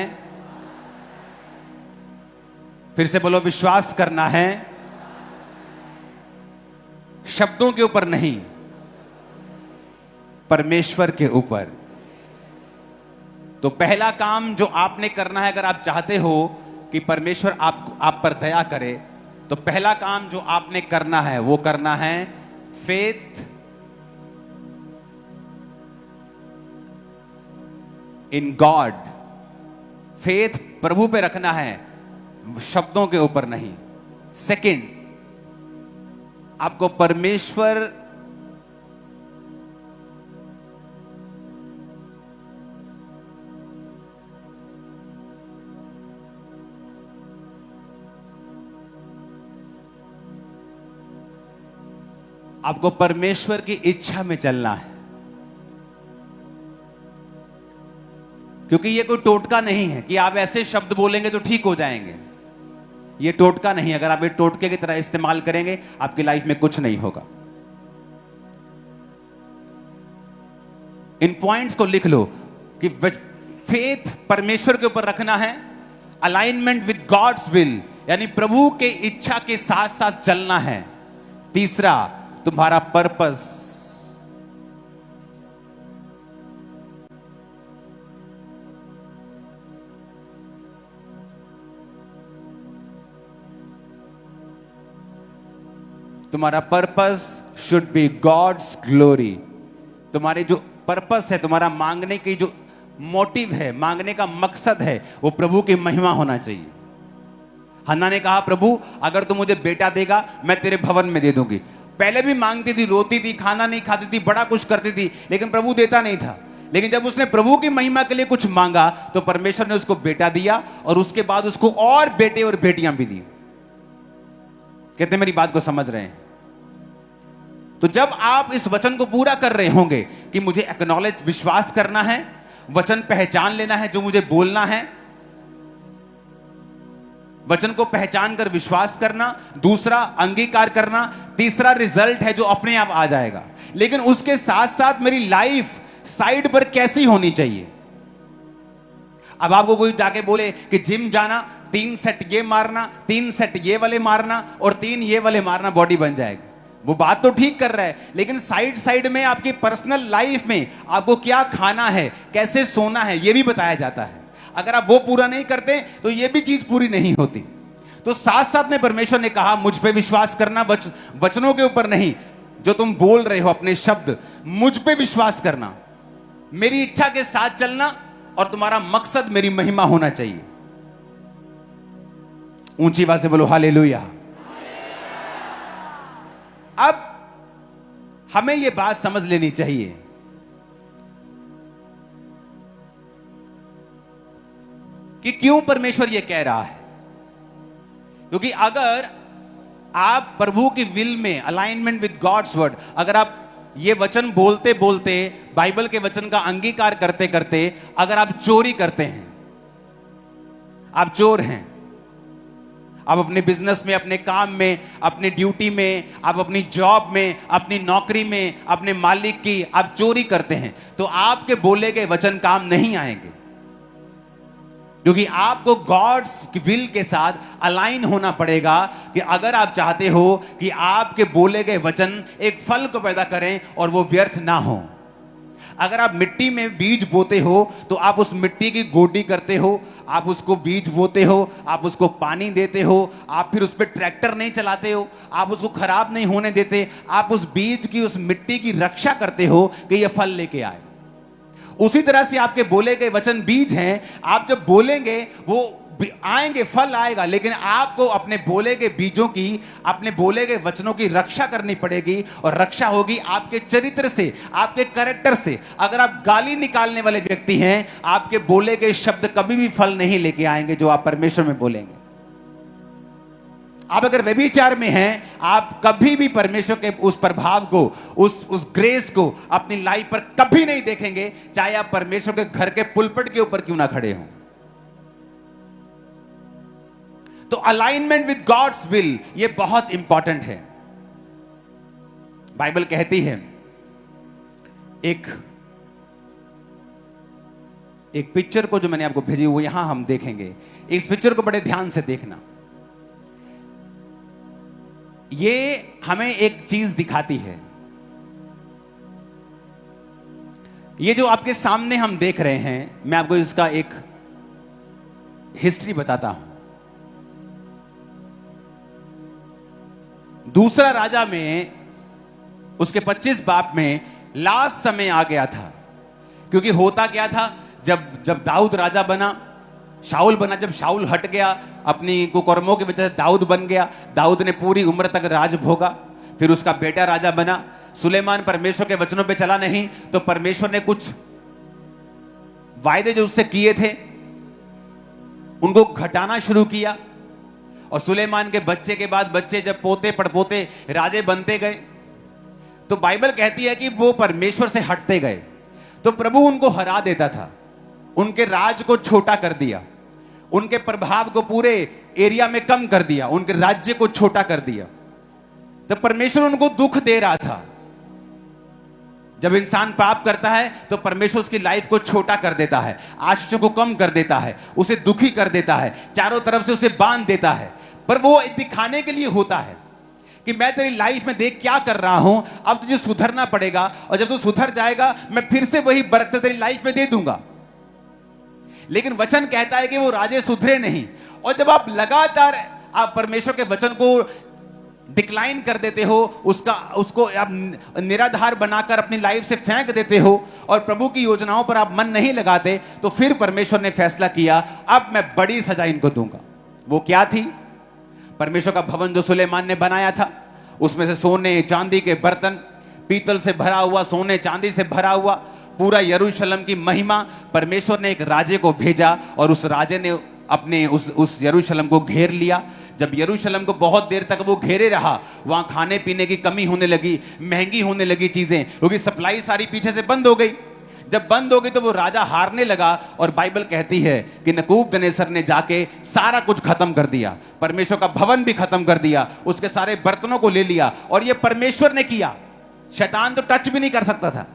फिर से बोलो विश्वास करना है, शब्दों के ऊपर नहीं, परमेश्वर के ऊपर। तो पहला काम जो आपने करना है, अगर आप चाहते हो कि परमेश्वर आप पर दया करे, तो पहला काम जो आपने करना है वो करना है फेथ इन गॉड। फेथ प्रभु पे रखना है, शब्दों के ऊपर नहीं। सेकंड, आपको परमेश्वर आपको परमेश्वर की इच्छा में चलना है, क्योंकि ये कोई टोटका नहीं है कि आप ऐसे शब्द बोलेंगे तो ठीक हो जाएंगे। ये टोटका नहीं। अगर आप ये टोटके की तरह इस्तेमाल करेंगे आपकी लाइफ में कुछ नहीं होगा। इन पॉइंट्स को लिख लो कि फेथ परमेश्वर के ऊपर रखना है, अलाइनमेंट विद गॉड्स विल यानी प्रभु के इच्छा के साथ साथ चलना है। तीसरा, तुम्हारा पर्पस। तुम्हारा purpose should be God's glory. तुम्हारे जो पर्पस है, तुम्हारा मांगने की जो मोटिव है, मांगने का मकसद है, वो प्रभु की महिमा होना चाहिए। हन्ना ने कहा, प्रभु अगर तू मुझे बेटा देगा मैं तेरे भवन में दे दूंगी। पहले भी मांगती थी, रोती थी, खाना नहीं खाती थी, बड़ा कुछ करती थी, लेकिन प्रभु देता नहीं था। लेकिन जब उसने प्रभु की महिमा के लिए कुछ मांगा तो परमेश्वर ने उसको बेटा दिया और उसके बाद उसको और बेटे और बेटियां भी दी। कहते मेरी बात को समझ रहे हैं? तो जब आप इस वचन को पूरा कर रहे होंगे कि मुझे एक्नॉलेज, विश्वास करना है, वचन पहचान लेना है जो मुझे बोलना है, वचन को पहचान कर विश्वास करना, दूसरा अंगीकार करना, तीसरा रिजल्ट है जो अपने आप आ जाएगा। लेकिन उसके साथ साथ मेरी लाइफ साइड पर कैसी होनी चाहिए। अब आपको कोई जाके बोले कि जिम जाना, 3 सेट ये मारना, 3 सेट ये वाले मारना और 3 ये वाले मारना, बॉडी बन जाएगी। वो बात तो ठीक कर रहा है, लेकिन साइड साइड में आपकी पर्सनल लाइफ में आपको क्या खाना है, कैसे सोना है, ये भी बताया जाता है। अगर आप वो पूरा नहीं करते तो ये भी चीज पूरी नहीं होती। तो साथ साथ में परमेश्वर ने कहा, मुझ पे विश्वास करना, वचनों के ऊपर नहीं, जो तुम बोल रहे हो अपने शब्द, मुझ पे विश्वास करना, मेरी इच्छा के साथ चलना, और तुम्हारा मकसद मेरी महिमा होना चाहिए। ऊंची आवाज से बोलो हालेलुया। अब हमें यह बात समझ लेनी चाहिए कि क्यों परमेश्वर यह कह रहा है। क्योंकि अगर आप प्रभु की विल में, अलाइनमेंट विद गॉड्स वर्ड, अगर आप ये वचन बोलते बोलते, बाइबल के वचन का अंगीकार करते करते अगर आप चोरी करते हैं, आप चोर हैं, आप अपने बिजनेस में, अपने काम में, अपने ड्यूटी में, आप अपनी जॉब में, अपनी नौकरी में, अपने मालिक की आप चोरी करते हैं, तो आपके बोले गए वचन काम नहीं आएंगे। क्योंकि आपको गॉड्स की विल के साथ अलाइन होना पड़ेगा कि अगर आप चाहते हो कि आपके बोले गए वचन एक फल को पैदा करें और वो व्यर्थ ना हो। अगर आप मिट्टी में बीज बोते हो तो आप उस मिट्टी की गोडी करते हो, आप उसको बीज बोते हो, आप उसको पानी देते हो, आप फिर उस पर ट्रैक्टर नहीं चलाते हो, आप उसको खराब नहीं होने देते, आप उस बीज की, उस मिट्टी की रक्षा करते हो कि यह फल लेके आए। उसी तरह से आपके बोले गए वचन बीज हैं, आप जब बोलेंगे वो आएंगे, फल आएगा, लेकिन आपको अपने बोले गए बीजों की, अपने बोले गए वचनों की रक्षा करनी पड़ेगी। और रक्षा होगी आपके चरित्र से, आपके कैरेक्टर से। अगर आप गाली निकालने वाले व्यक्ति हैं, आपके बोले गए शब्द कभी भी फल नहीं लेके आएंगे जो आप परमेश्वर में बोलेंगे। आप अगर व्यभिचार में हैं, आप कभी भी परमेश्वर के उस प्रभाव को, उस ग्रेस को अपनी लाइफ पर कभी नहीं देखेंगे, चाहे आप परमेश्वर के घर के पुलपट के ऊपर क्यों ना खड़े हों। तो अलाइनमेंट विद गॉड्स विल ये बहुत इंपॉर्टेंट है। बाइबल कहती है, एक पिक्चर को जो मैंने आपको भेजी वो यहां हम देखेंगे। इस पिक्चर को बड़े ध्यान से देखना। ये हमें एक चीज दिखाती है। ये जो आपके सामने हम देख रहे हैं, मैं आपको इसका एक हिस्ट्री बताता हूं। दूसरा राजा में उसके 25 बाप में लास्ट समय आ गया था। क्योंकि होता क्या था, जब दाऊद राजा बना, शाऊल बना, जब शाऊल हट गया, अपनी कुकर्मों की वजह से दाऊद बन गया, दाऊद ने पूरी उम्र तक राज भोगा, फिर उसका बेटा राजा बना। सुलेमान परमेश्वर के वचनों पे चला नहीं, तो परमेश्वर ने कुछ वायदे जो उससे किए थे उनको घटाना शुरू किया। और सुलेमान के बच्चे के बाद बच्चे, जब पोते पड़पोते राजे बनते गए, तो बाइबल कहती है कि वो परमेश्वर से हटते गए, तो प्रभु उनको हरा देता था, उनके राज को छोटा कर दिया, उनके प्रभाव को पूरे एरिया में कम कर दिया, उनके राज्य को छोटा कर दिया। तो परमेश्वर उनको दुख दे रहा था। जब इंसान पाप करता है तो परमेश्वर उसकी लाइफ को छोटा कर देता है, आशीषों को कम कर देता है, उसे दुखी कर देता है, चारों तरफ से उसे बांध देता है। पर वो दिखाने के लिए होता है कि मैं तेरी लाइफ में देख क्या कर रहा हूं, अब तुझे सुधरना पड़ेगा, और जब तू सुधर जाएगा मैं फिर से वही बरकत तेरी लाइफ में दे दूंगा। लेकिन वचन कहता है कि वो राजे सुधरे नहीं, और जब आप लगातार आप परमेश्वर के वचन को डिक्लाइन कर देते हो, उसको आप निराधार बनाकर अपनी लाइफ से फेंक देते हो, और प्रभु की योजनाओं पर आप मन नहीं लगाते, तो फिर परमेश्वर ने फैसला किया अब मैं बड़ी सजा इनको दूंगा। वो क्या थी? परमेश्वर का भवन जो सुलेमान ने बनाया था, उसमें से सोने चांदी के बर्तन, पीतल से भरा हुआ, सोने चांदी से भरा हुआ पूरा यरूशलेम की महिमा, परमेश्वर ने एक राजे को भेजा और उस राजे ने अपने उस यरूशलेम को घेर लिया। जब यरूशलेम को बहुत देर तक वो घेरे रहा, वहां खाने पीने की कमी होने लगी, महंगी होने लगी चीजें, क्योंकि सप्लाई सारी पीछे से बंद हो गई। जब बंद हो गई तो वो राजा हारने लगा, और बाइबल कहती है कि नबूकदनेस्सर ने जाके सारा कुछ खत्म कर दिया, परमेश्वर का भवन भी खत्म कर दिया, उसके सारे बर्तनों को ले लिया। और ये परमेश्वर ने किया, शैतान तो टच भी नहीं कर सकता था,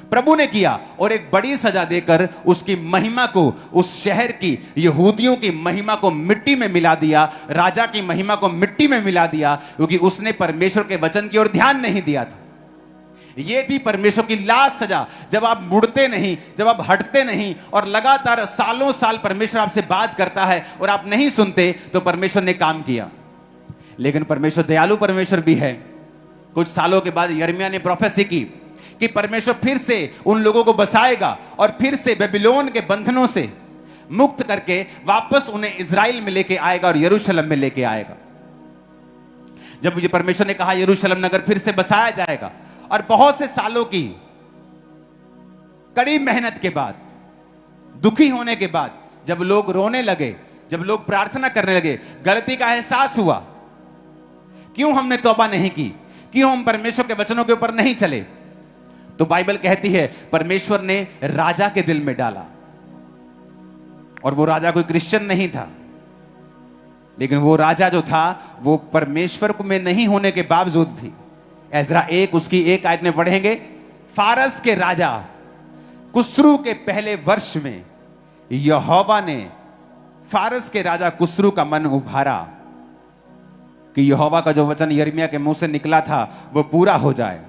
प्रभु ने किया। और एक बड़ी सजा देकर उसकी महिमा को, उस शहर की यहूदियों की महिमा को मिट्टी में मिला दिया, राजा की महिमा को मिट्टी में मिला दिया, क्योंकि उसने परमेश्वर के वचन की ओर ध्यान नहीं दिया था। यह थी परमेश्वर की लास्ट सजा। जब आप मुड़ते नहीं, जब आप हटते नहीं, और लगातार सालों साल परमेश्वर आपसे बात करता है और आप नहीं सुनते, तो परमेश्वर ने काम किया। लेकिन परमेश्वर दयालु परमेश्वर भी है। कुछ सालों के बाद यिर्मयाह ने प्रोफेसी की कि परमेश्वर फिर से उन लोगों को बसाएगा और फिर से बेबीलोन के बंधनों से मुक्त करके वापस उन्हें इजराइल में लेके आएगा और यरूशलेम में लेके आएगा। जब मुझे परमेश्वर ने कहा यरूशलेम नगर फिर से बसाया जाएगा, और बहुत से सालों की कड़ी मेहनत के बाद, दुखी होने के बाद, जब लोग रोने लगे, जब लोग प्रार्थना करने लगे, गलती का एहसास हुआ, क्यों हमने तौबा नहीं की, क्यों हम परमेश्वर के वचनों के ऊपर नहीं चले, तो बाइबल कहती है परमेश्वर ने राजा के दिल में डाला। और वो राजा कोई क्रिश्चियन नहीं था, लेकिन वो राजा जो था वो परमेश्वर में नहीं होने के बावजूद भी, एजरा 1 उसकी 1 आयत में पढ़ेंगे, फारस के राजा कुस्रू के पहले वर्ष में यहोवा ने फारस के राजा कुस्रू का मन उभारा कि यहोवा का जो वचन यिर्मयाह के मुंह से निकला था वो पूरा हो जाए।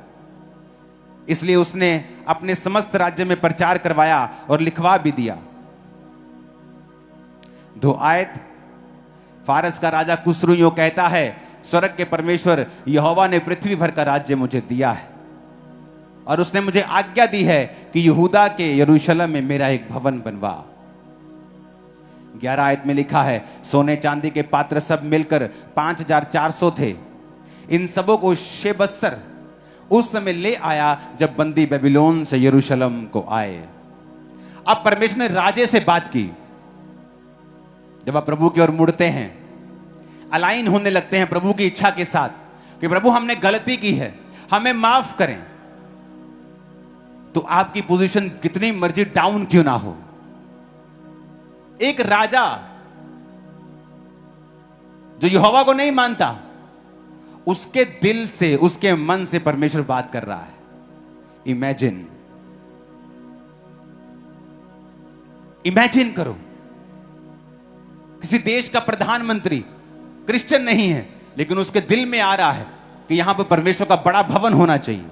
इसलिए उसने अपने समस्त राज्य में प्रचार करवाया और लिखवा भी दिया। 2 आयत, फारस का राजा कुस्रू यूं कहता है, स्वर्ग के परमेश्वर यहोवा ने पृथ्वी भर का राज्य मुझे दिया है, और उसने मुझे आज्ञा दी है कि यहूदा के यरूशलेम में मेरा एक भवन बनवा। 11 आयत में लिखा है, सोने चांदी के पात्र सब मिलकर 5400 थे। इन सबों को शेबस्सर उस समय ले आया जब बंदी बेबीलोन से यरूशलेम को आए। अब परमेश्वर ने राजे से बात की। जब आप प्रभु की ओर मुड़ते हैं, अलाइन होने लगते हैं प्रभु की इच्छा के साथ कि प्रभु हमने गलती की है, हमें माफ करें, तो आपकी पोजीशन कितनी मर्जी डाउन क्यों ना हो, एक राजा जो यहोवा को नहीं मानता, उसके दिल से, उसके मन से परमेश्वर बात कर रहा है। इमेजिन करो, किसी देश का प्रधानमंत्री क्रिश्चियन नहीं है, लेकिन उसके दिल में आ रहा है कि यहां पर परमेश्वर का बड़ा भवन होना चाहिए।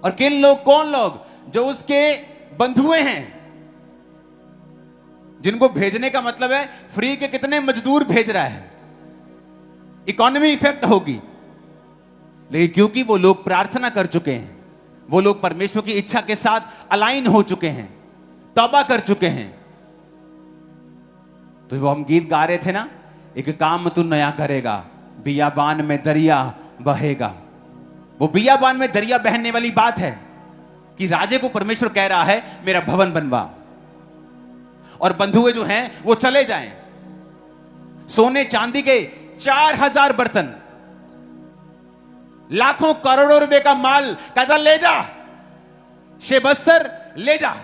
और किन लोग, कौन लोग जो उसके बंधुए हैं, जिनको भेजने का मतलब है फ्री के कितने मजदूर भेज रहा है, इकोनॉमी इफेक्ट होगी। लेकिन क्योंकि वो लोग प्रार्थना कर चुके हैं, वो लोग परमेश्वर की इच्छा के साथ अलाइन हो चुके हैं, तौबा कर चुके हैं, तो वो हम गीत गा रहे थे ना, एक काम तू नया करेगा, बियाबान में दरिया बहेगा। वो बियाबान में दरिया बहने वाली बात है कि राजे को परमेश्वर कह रहा है मेरा भवन बनवा, और बंधुए जो हैं वो चले जाएं। सोने चांदी के 4000 बर्तन, लाखों करोड़ों रुपए का माल, कहता ले जा शेबस्सर, ले जा,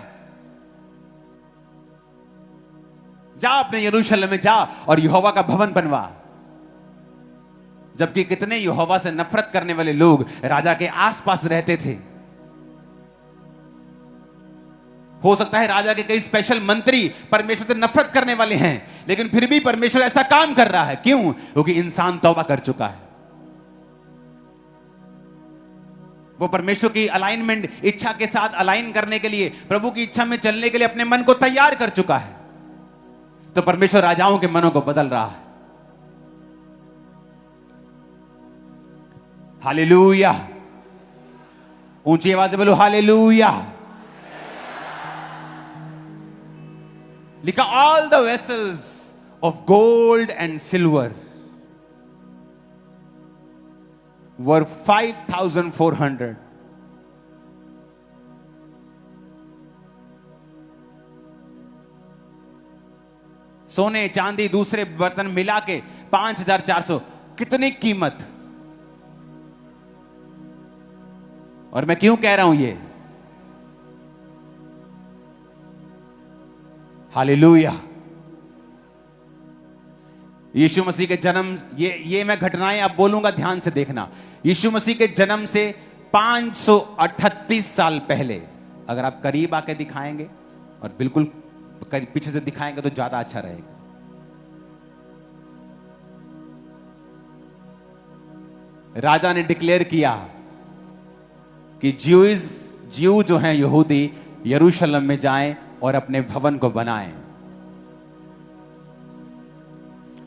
जा अपने यरूशलेम में जा और यहोवा का भवन बनवा। जबकि कितने यहोवा से नफरत करने वाले लोग राजा के आसपास रहते थे। हो सकता है राजा के कई स्पेशल मंत्री परमेश्वर से नफरत करने वाले हैं, लेकिन फिर भी परमेश्वर ऐसा काम कर रहा है। क्यों? क्योंकि इंसान तौबा कर चुका है। वो परमेश्वर की अलाइनमेंट, इच्छा के साथ अलाइन करने के लिए, प्रभु की इच्छा में चलने के लिए अपने मन को तैयार कर चुका है। तो परमेश्वर राजाओं के मनों को बदल रहा है। हालेलुया। ऊंची आवाज से बोलो हालेलुया। लिखा all the vessels of gold and silver were 5,400। सोने चांदी दूसरे बर्तन मिला के 5,400। कितनी कीमत! और मैं क्यों कह रहा हूं ये? हालेलुया। यीशु मसीह के जन्म, ये मैं घटनाएं अब बोलूंगा, ध्यान से देखना। यीशु मसीह के जन्म से 538 साल पहले, अगर आप करीब आके दिखाएंगे और बिल्कुल पीछे से दिखाएंगे तो ज्यादा अच्छा रहेगा। राजा ने डिक्लेयर किया कि ज्यू जो हैं यहूदी यरूशलेम में जाएं और अपने भवन को बनाएं।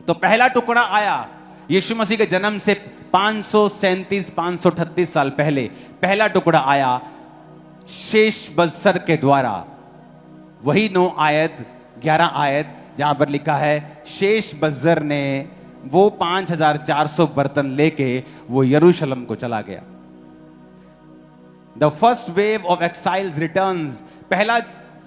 तो पहला टुकड़ा आया यीशु मसीह के जन्म से 537-538 साल पहले। पहला टुकड़ा आया शेष बज्जर के द्वारा। वही 9 आयत 11 आयत जहां पर लिखा है शेष बज्जर ने वो 5,400 बर्तन लेके वो यरूशलेम को चला गया। The first wave of exiles returns, पहला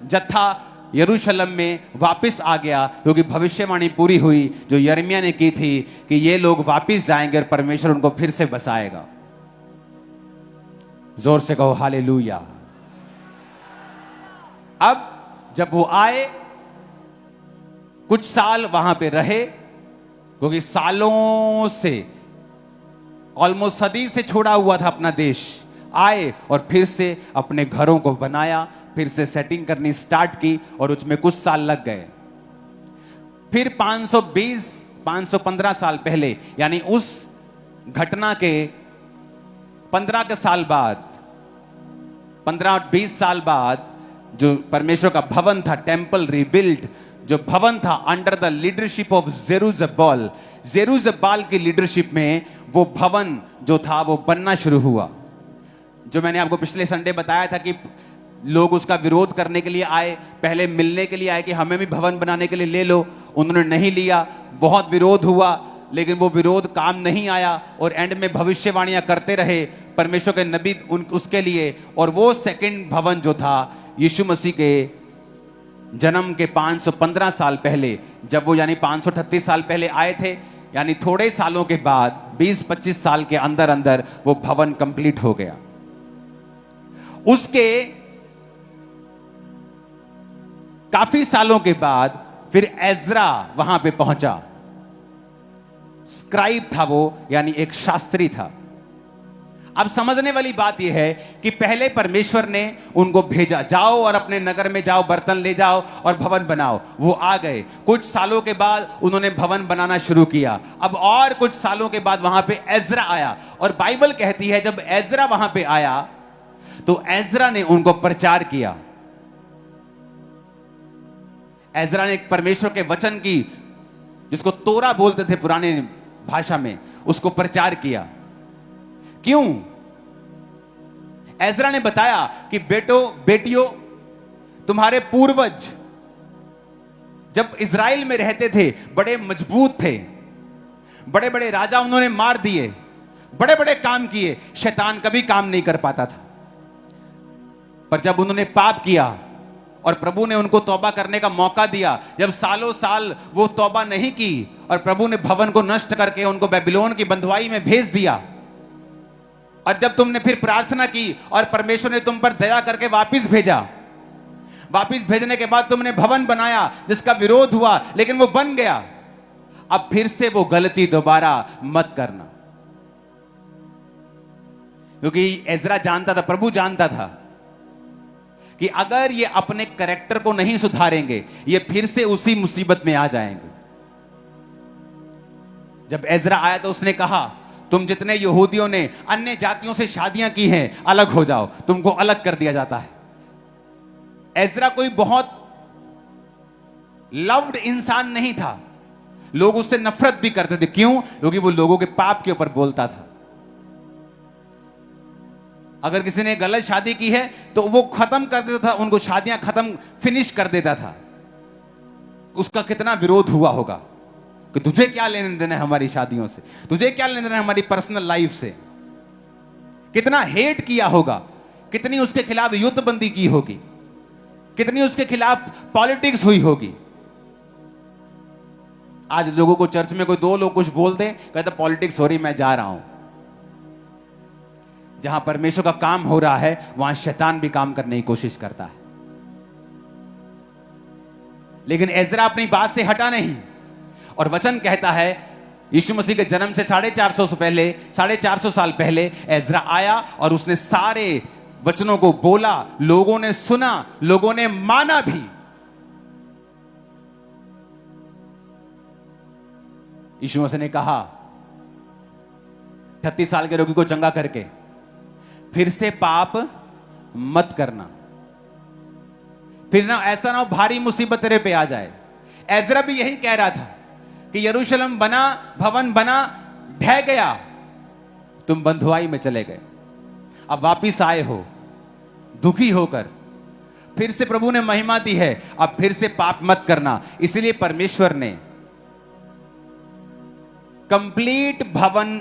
जत्था यरूशलेम में वापस आ गया, क्योंकि भविष्यवाणी पूरी हुई जो यिर्मयाह ने की थी कि ये लोग वापस जाएंगे और परमेश्वर उनको फिर से बसाएगा। जोर से कहो हालेलुया। अब जब वो आए, कुछ साल वहां पे रहे, क्योंकि सालों से, ऑलमोस्ट सदी से छोड़ा हुआ था अपना देश। आए और फिर से अपने घरों को बनाया, फिर से सेटिंग करनी स्टार्ट की और उसमें कुछ साल लग गए। फिर 515 साल पहले, यानी उस घटना के 15 के साल बाद, 15-20 साल बाद, जो परमेश्वर का भवन था, टेंपल रिबिल्ड, जो भवन था अंडर द लीडरशिप ऑफ जेरुब्बाल की लीडरशिप में, वो भवन जो था वो बनना शुरू हुआ। जो मैंने आपको पिछले संडे बताया था कि लोग उसका विरोध करने के लिए आए, पहले मिलने के लिए आए कि हमें भी भवन बनाने के लिए ले लो। उन्होंने नहीं लिया, बहुत विरोध हुआ, लेकिन वो विरोध काम नहीं आया और एंड में भविष्यवाणियां करते रहे परमेश्वर के नबी उसके लिए। और वो सेकंड भवन जो था यीशु मसीह के जन्म के 515 साल पहले, जब वो यानी 538 साल पहले आए थे, यानी थोड़े सालों के बाद 20-25 साल के अंदर अंदर वो भवन कंप्लीट हो गया। उसके काफी सालों के बाद फिर एज्रा वहां पे पहुंचा। स्क्राइब था वो, यानी एक शास्त्री था। अब समझने वाली बात यह है कि पहले परमेश्वर ने उनको भेजा, जाओ और अपने नगर में जाओ, बर्तन ले जाओ और भवन बनाओ। वो आ गए। कुछ सालों के बाद उन्होंने भवन बनाना शुरू किया। अब और कुछ सालों के बाद वहां पे एज्रा आया, और बाइबल कहती है जब एज्रा वहां पे आया तो एज्रा ने उनको प्रचार किया। एज्रा ने परमेश्वर के वचन की, जिसको तोरा बोलते थे पुराने भाषा में, उसको प्रचार किया। क्यों? एज्रा ने बताया कि बेटियों, तुम्हारे पूर्वज जब इज़राइल में रहते थे बड़े मजबूत थे, बड़े बड़े राजा उन्होंने मार दिए, बड़े बड़े काम किए, शैतान कभी काम नहीं कर पाता था। पर जब उन्होंने पाप किया और प्रभु ने उनको तौबा करने का मौका दिया, जब सालों साल वो तौबा नहीं की और प्रभु ने भवन को नष्ट करके उनको बेबीलोन की बंधुआई में भेज दिया, और जब तुमने फिर प्रार्थना की और परमेश्वर ने तुम पर दया करके वापस भेजा, वापस भेजने के बाद तुमने भवन बनाया जिसका विरोध हुआ, लेकिन वो बन गया। अब फिर से वो गलती दोबारा मत करना। क्योंकि एजरा जानता था, प्रभु जानता था कि अगर ये अपने कैरेक्टर को नहीं सुधारेंगे, ये फिर से उसी मुसीबत में आ जाएंगे। जब एजरा आया तो उसने कहा, तुम जितने यहूदियों ने अन्य जातियों से शादियां की हैं, अलग हो जाओ, तुमको अलग कर दिया जाता है। एजरा कोई बहुत लव्ड इंसान नहीं था, लोग उससे नफरत भी करते थे। क्यों? क्योंकि वो लोगों के पाप के ऊपर बोलता था। अगर किसी ने गलत शादी की है तो वो खत्म कर देता था, उनको शादियां खत्म फिनिश कर देता था। उसका कितना विरोध हुआ होगा कि तुझे क्या लेने देना है हमारी शादियों से, तुझे क्या लेने देना है हमारी पर्सनल लाइफ से। कितना हेट किया होगा, कितनी उसके खिलाफ युद्धबंदी की होगी, कितनी उसके खिलाफ पॉलिटिक्स हुई होगी। आज लोगों को चर्च में कोई दो लोग कुछ बोलते, कहते पॉलिटिक्स हो रही, मैं जा रहा हूं। जहां परमेश्वर का काम हो रहा है वहां शैतान भी काम करने की कोशिश करता है। लेकिन एजरा अपनी बात से हटा नहीं, और वचन कहता है यीशु मसीह के जन्म से 450 साल पहले एजरा आया और उसने सारे वचनों को बोला, लोगों ने सुना, लोगों ने माना भी। यीशु मसीह ने कहा 38 साल के रोगी को चंगा करके, फिर से पाप मत करना, फिर ना ऐसा ना हो भारी मुसीबत तेरे पे आ जाए। एजरा भी यही कह रहा था कि यरूशलेम बना, भवन बना, ढह गया, तुम बंधुआई में चले गए, अब वापिस आए हो दुखी होकर, फिर से प्रभु ने महिमा दी है, अब फिर से पाप मत करना। इसलिए परमेश्वर ने कंप्लीट भवन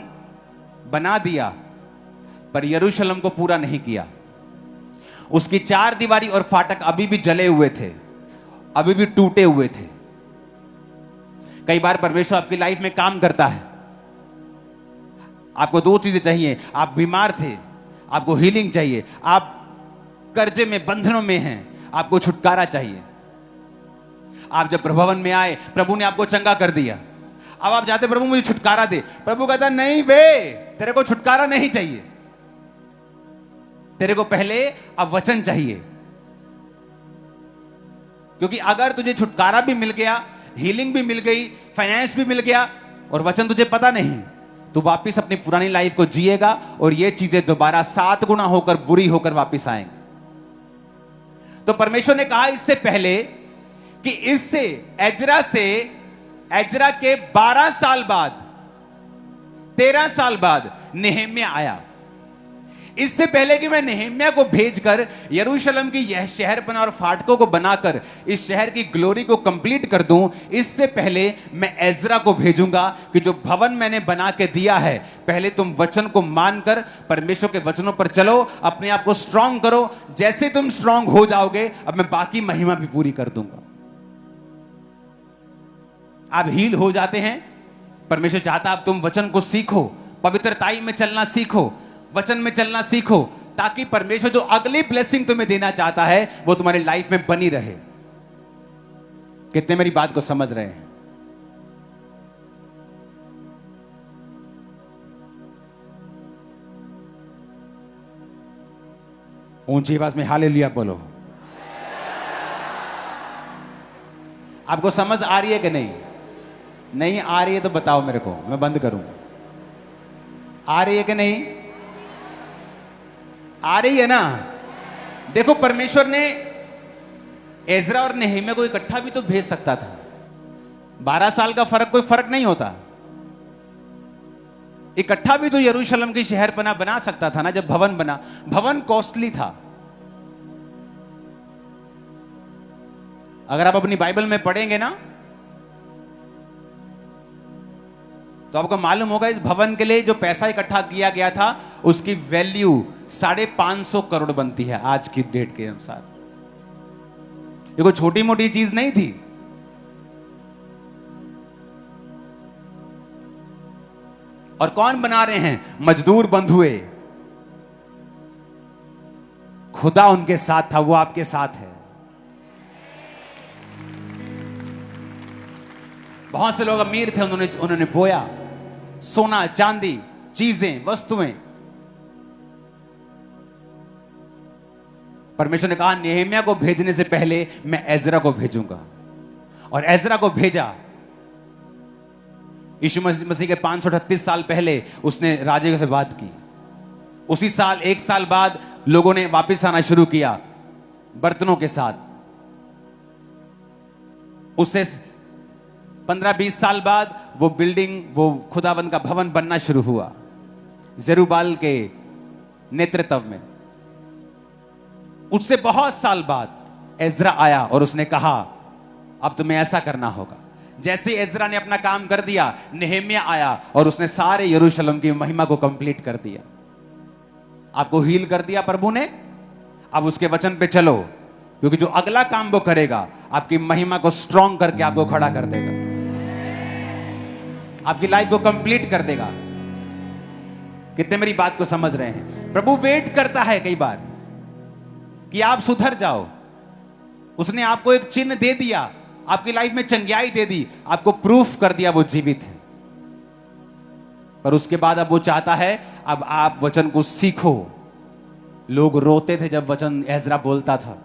बना दिया, पर यरूशलेम को पूरा नहीं किया। उसकी चार दीवारी और फाटक अभी भी जले हुए थे, अभी भी टूटे हुए थे। कई बार परमेश्वर आपकी लाइफ में काम करता है, आपको दो चीजें चाहिए। आप बीमार थे, आपको हीलिंग चाहिए, आप कर्जे में, बंधनों में हैं, आपको छुटकारा चाहिए। आप जब भवन में आए, प्रभु ने आपको चंगा कर दिया, अब आप जाते प्रभु मुझे छुटकारा दे। प्रभु कहता नहीं बे, तेरे को छुटकारा नहीं चाहिए, तेरे को पहले अब वचन चाहिए। क्योंकि अगर तुझे छुटकारा भी मिल गया, हीलिंग भी मिल गई, फाइनेंस भी मिल गया, और वचन तुझे पता नहीं, तो वापिस अपनी पुरानी लाइफ को जिएगा और ये चीजें दोबारा 7 गुना होकर, बुरी होकर वापिस आएंगे। तो परमेश्वर ने कहा इससे पहले कि इससे एजरा के 12 साल बाद, 13 साल बाद नेहेम्या आया। इससे पहले कि मैं नेहेम्या को भेजकर यरूशलेम की यह शहरपना और फाटकों को बनाकर इस शहर की ग्लोरी को कंप्लीट कर दूं, इससे पहले मैं एजरा को भेजूंगा कि जो भवन मैंने बना के दिया है, पहले तुम वचन को मानकर परमेश्वर के वचनों पर चलो, अपने आप को स्ट्रांग करो। जैसे तुम स्ट्रांग हो जाओगे, अब मैं बाकी महिमा भी पूरी कर दूंगा। आप हील हो जाते हैं, परमेश्वर चाहता अब तुम वचन को सीखो, पवित्रताई में चलना सीखो, वचन में चलना सीखो, ताकि परमेश्वर जो अगली ब्लेसिंग तुम्हें देना चाहता है वो तुम्हारी लाइफ में बनी रहे। कितने मेरी बात को समझ रहे हैं? ऊंची आवाज में हालेलुया बोलो। आपको समझ आ रही है कि नहीं? नहीं आ रही है तो बताओ मेरे को, मैं बंद करूं। आ रही है कि नहीं? आ रही है ना? देखो, परमेश्वर ने एजरा और नेहेम्या को इकट्ठा भी तो भेज सकता था। 12 साल का फर्क कोई फर्क नहीं होता। इकट्ठा भी तो यरूशलेम की शहरपना बना सकता था ना। जब भवन बना, भवन कॉस्टली था। अगर आप अपनी बाइबल में पढ़ेंगे ना, तो आपको मालूम होगा इस भवन के लिए जो पैसा इकट्ठा किया गया था, उसकी वैल्यू 550 करोड़ बनती है आज की डेट के अनुसार। ये कोई छोटी मोटी चीज नहीं थी। और कौन बना रहे हैं? मजदूर बंधुए। खुदा उनके साथ था, वो आपके साथ है। बहुत से लोग अमीर थे, उन्होंने बोया सोना, चांदी, चीजें, वस्तुएं। परमेश्वर ने कहा नेहम्याह को भेजने से पहले मैं एजरा को भेजूंगा, और एजरा को भेजा। यीशु मसीह के 538 साल पहले उसने राजे से बात की। उसी साल, 1 साल बाद लोगों ने वापस आना शुरू किया बर्तनों के साथ। उससे 15-20 साल बाद वो बिल्डिंग, वो खुदाबंद का भवन बनना शुरू हुआ जेरुब्बाबेल के नेतृत्व में। उससे बहुत साल बाद एजरा आया और उसने कहा अब तुम्हें ऐसा करना होगा। जैसे एजरा ने अपना काम कर दिया, नेहम्याह आया और उसने सारे यरूशलेम की महिमा को कंप्लीट कर दिया। आपको हील कर दिया प्रभु ने, अब उसके वचन पे चलो, क्योंकि जो अगला काम वो करेगा आपकी महिमा को स्ट्रॉन्ग करके आपको खड़ा कर देगा, आपकी लाइफ को कंप्लीट कर देगा। कितने मेरी बात को समझ रहे हैं? प्रभु वेट करता है कई बार कि आप सुधर जाओ। उसने आपको एक चिन्ह दे दिया, आपकी लाइफ में चंगियाई दे दी, आपको प्रूफ कर दिया वो जीवित है। पर उसके बाद अब वो चाहता है अब आप वचन को सीखो। लोग रोते थे जब वचन एजरा बोलता था।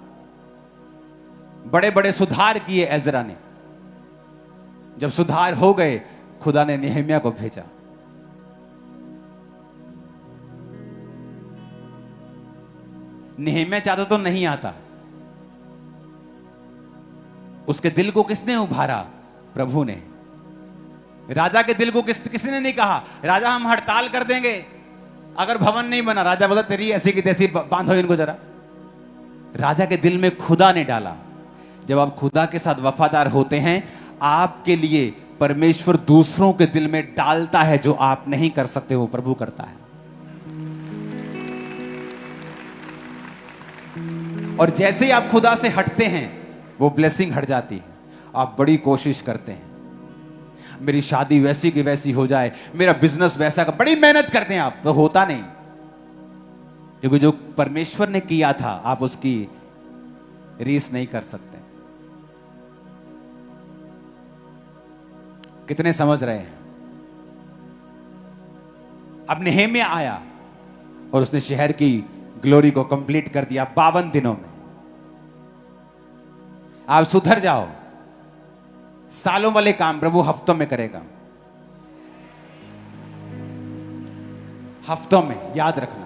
बड़े बड़े सुधार किए एजरा ने। जब सुधार हो गए, खुदा ने नेहम्याह को भेजा। नेहम्याह चाहता तो नहीं आता। उसके दिल को किसने उभारा? प्रभु ने। राजा के दिल को किसी ने नहीं कहा राजा हम हड़ताल कर देंगे अगर भवन नहीं बना। राजा बोला तेरी ऐसी की तैसी, बांधो इनको जरा। राजा के दिल में खुदा ने डाला। जब आप खुदा के साथ वफादार होते हैं, आपके लिए परमेश्वर दूसरों के दिल में डालता है जो आप नहीं कर सकते, वो प्रभु करता है। और जैसे ही आप खुदा से हटते हैं, वो ब्लेसिंग हट जाती है। आप बड़ी कोशिश करते हैं मेरी शादी वैसी की वैसी हो जाए, मेरा बिजनेस वैसा का, बड़ी मेहनत करते हैं आप, तो होता नहीं। क्योंकि जो परमेश्वर ने किया था आप उसकी रीस नहीं कर सकते। कितने समझ रहे हैं? अब नेहम्याह आया और उसने शहर की ग्लोरी को कंप्लीट कर दिया 52 दिनों में। आप सुधर जाओ। सालों वाले काम प्रभु हफ्तों में करेगा। हफ्तों में, याद रखना।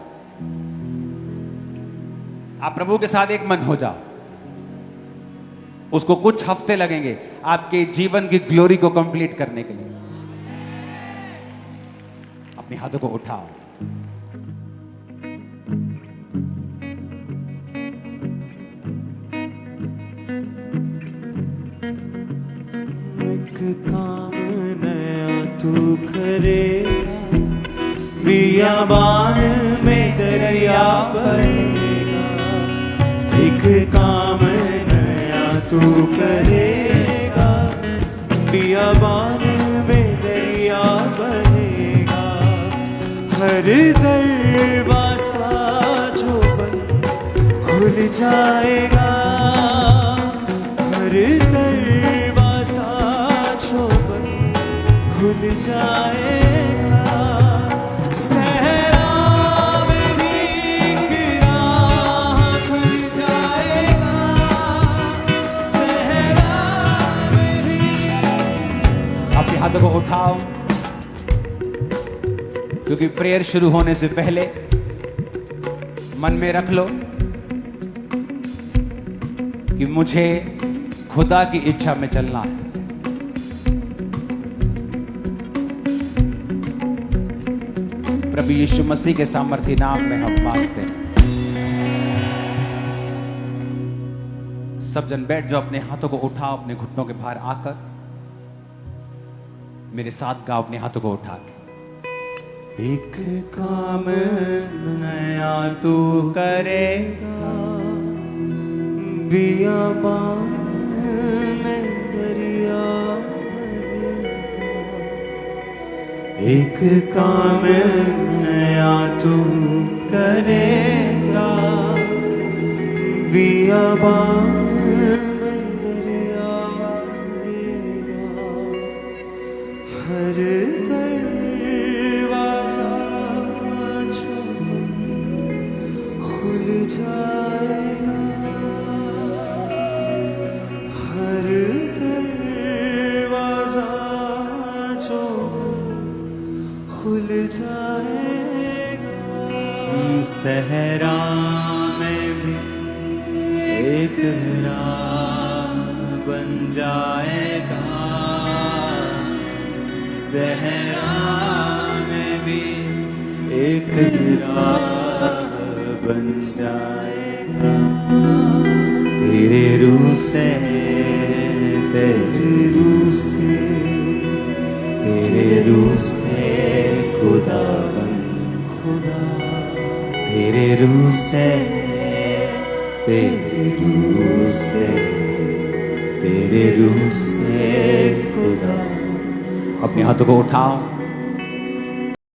आप प्रभु के साथ एक मन हो जाओ। उसको कुछ हफ्ते लगेंगे आपके जीवन की ग्लोरी को कंप्लीट करने के लिए। अपने हाथों को उठाओ। एक काम नया तू करेगा, बियाबान में दरिया बहेगा। एक काम नया तू करेगा, बियाबान में दरिया बहेगा। हर दरवाजा जो बंद खुल जाएगा, हर दरवाजा जो बंद खुल जाएगा। सहरा में भी एक राह खुल जाएगा, सहरा में भी। अपने हाथों को उठाओ, क्योंकि प्रेयर शुरू होने से पहले मन में रख लो कि मुझे खुदा की इच्छा में चलना है। प्रभु यीशु मसीह के सामर्थी नाम में हम मांगते हैं। सब जन बैठ जाओ, अपने हाथों को उठाओ, अपने घुटनों के बाहर आकर मेरे साथ गाओ अपने हाथों को उठा के। एक काम नया तू करेगा, बियाबान में दरिया बहेगा। एक काम नया तू करेगा, बियाबान में दरिया बहेगा। हर दरवाजा जो खुल जाएगा, जाएगा, सहरा में भी एक राह बन जाएगा, सहरा में भी एक राह बन जाएगा। तेरे रूह से, तेरी रूह से, तेरे रूह से खुदावन खुदा, तेरे रूह से, तेरी रूह से, तेरे रूह से खुदा। अपने हाथों को उठाओ,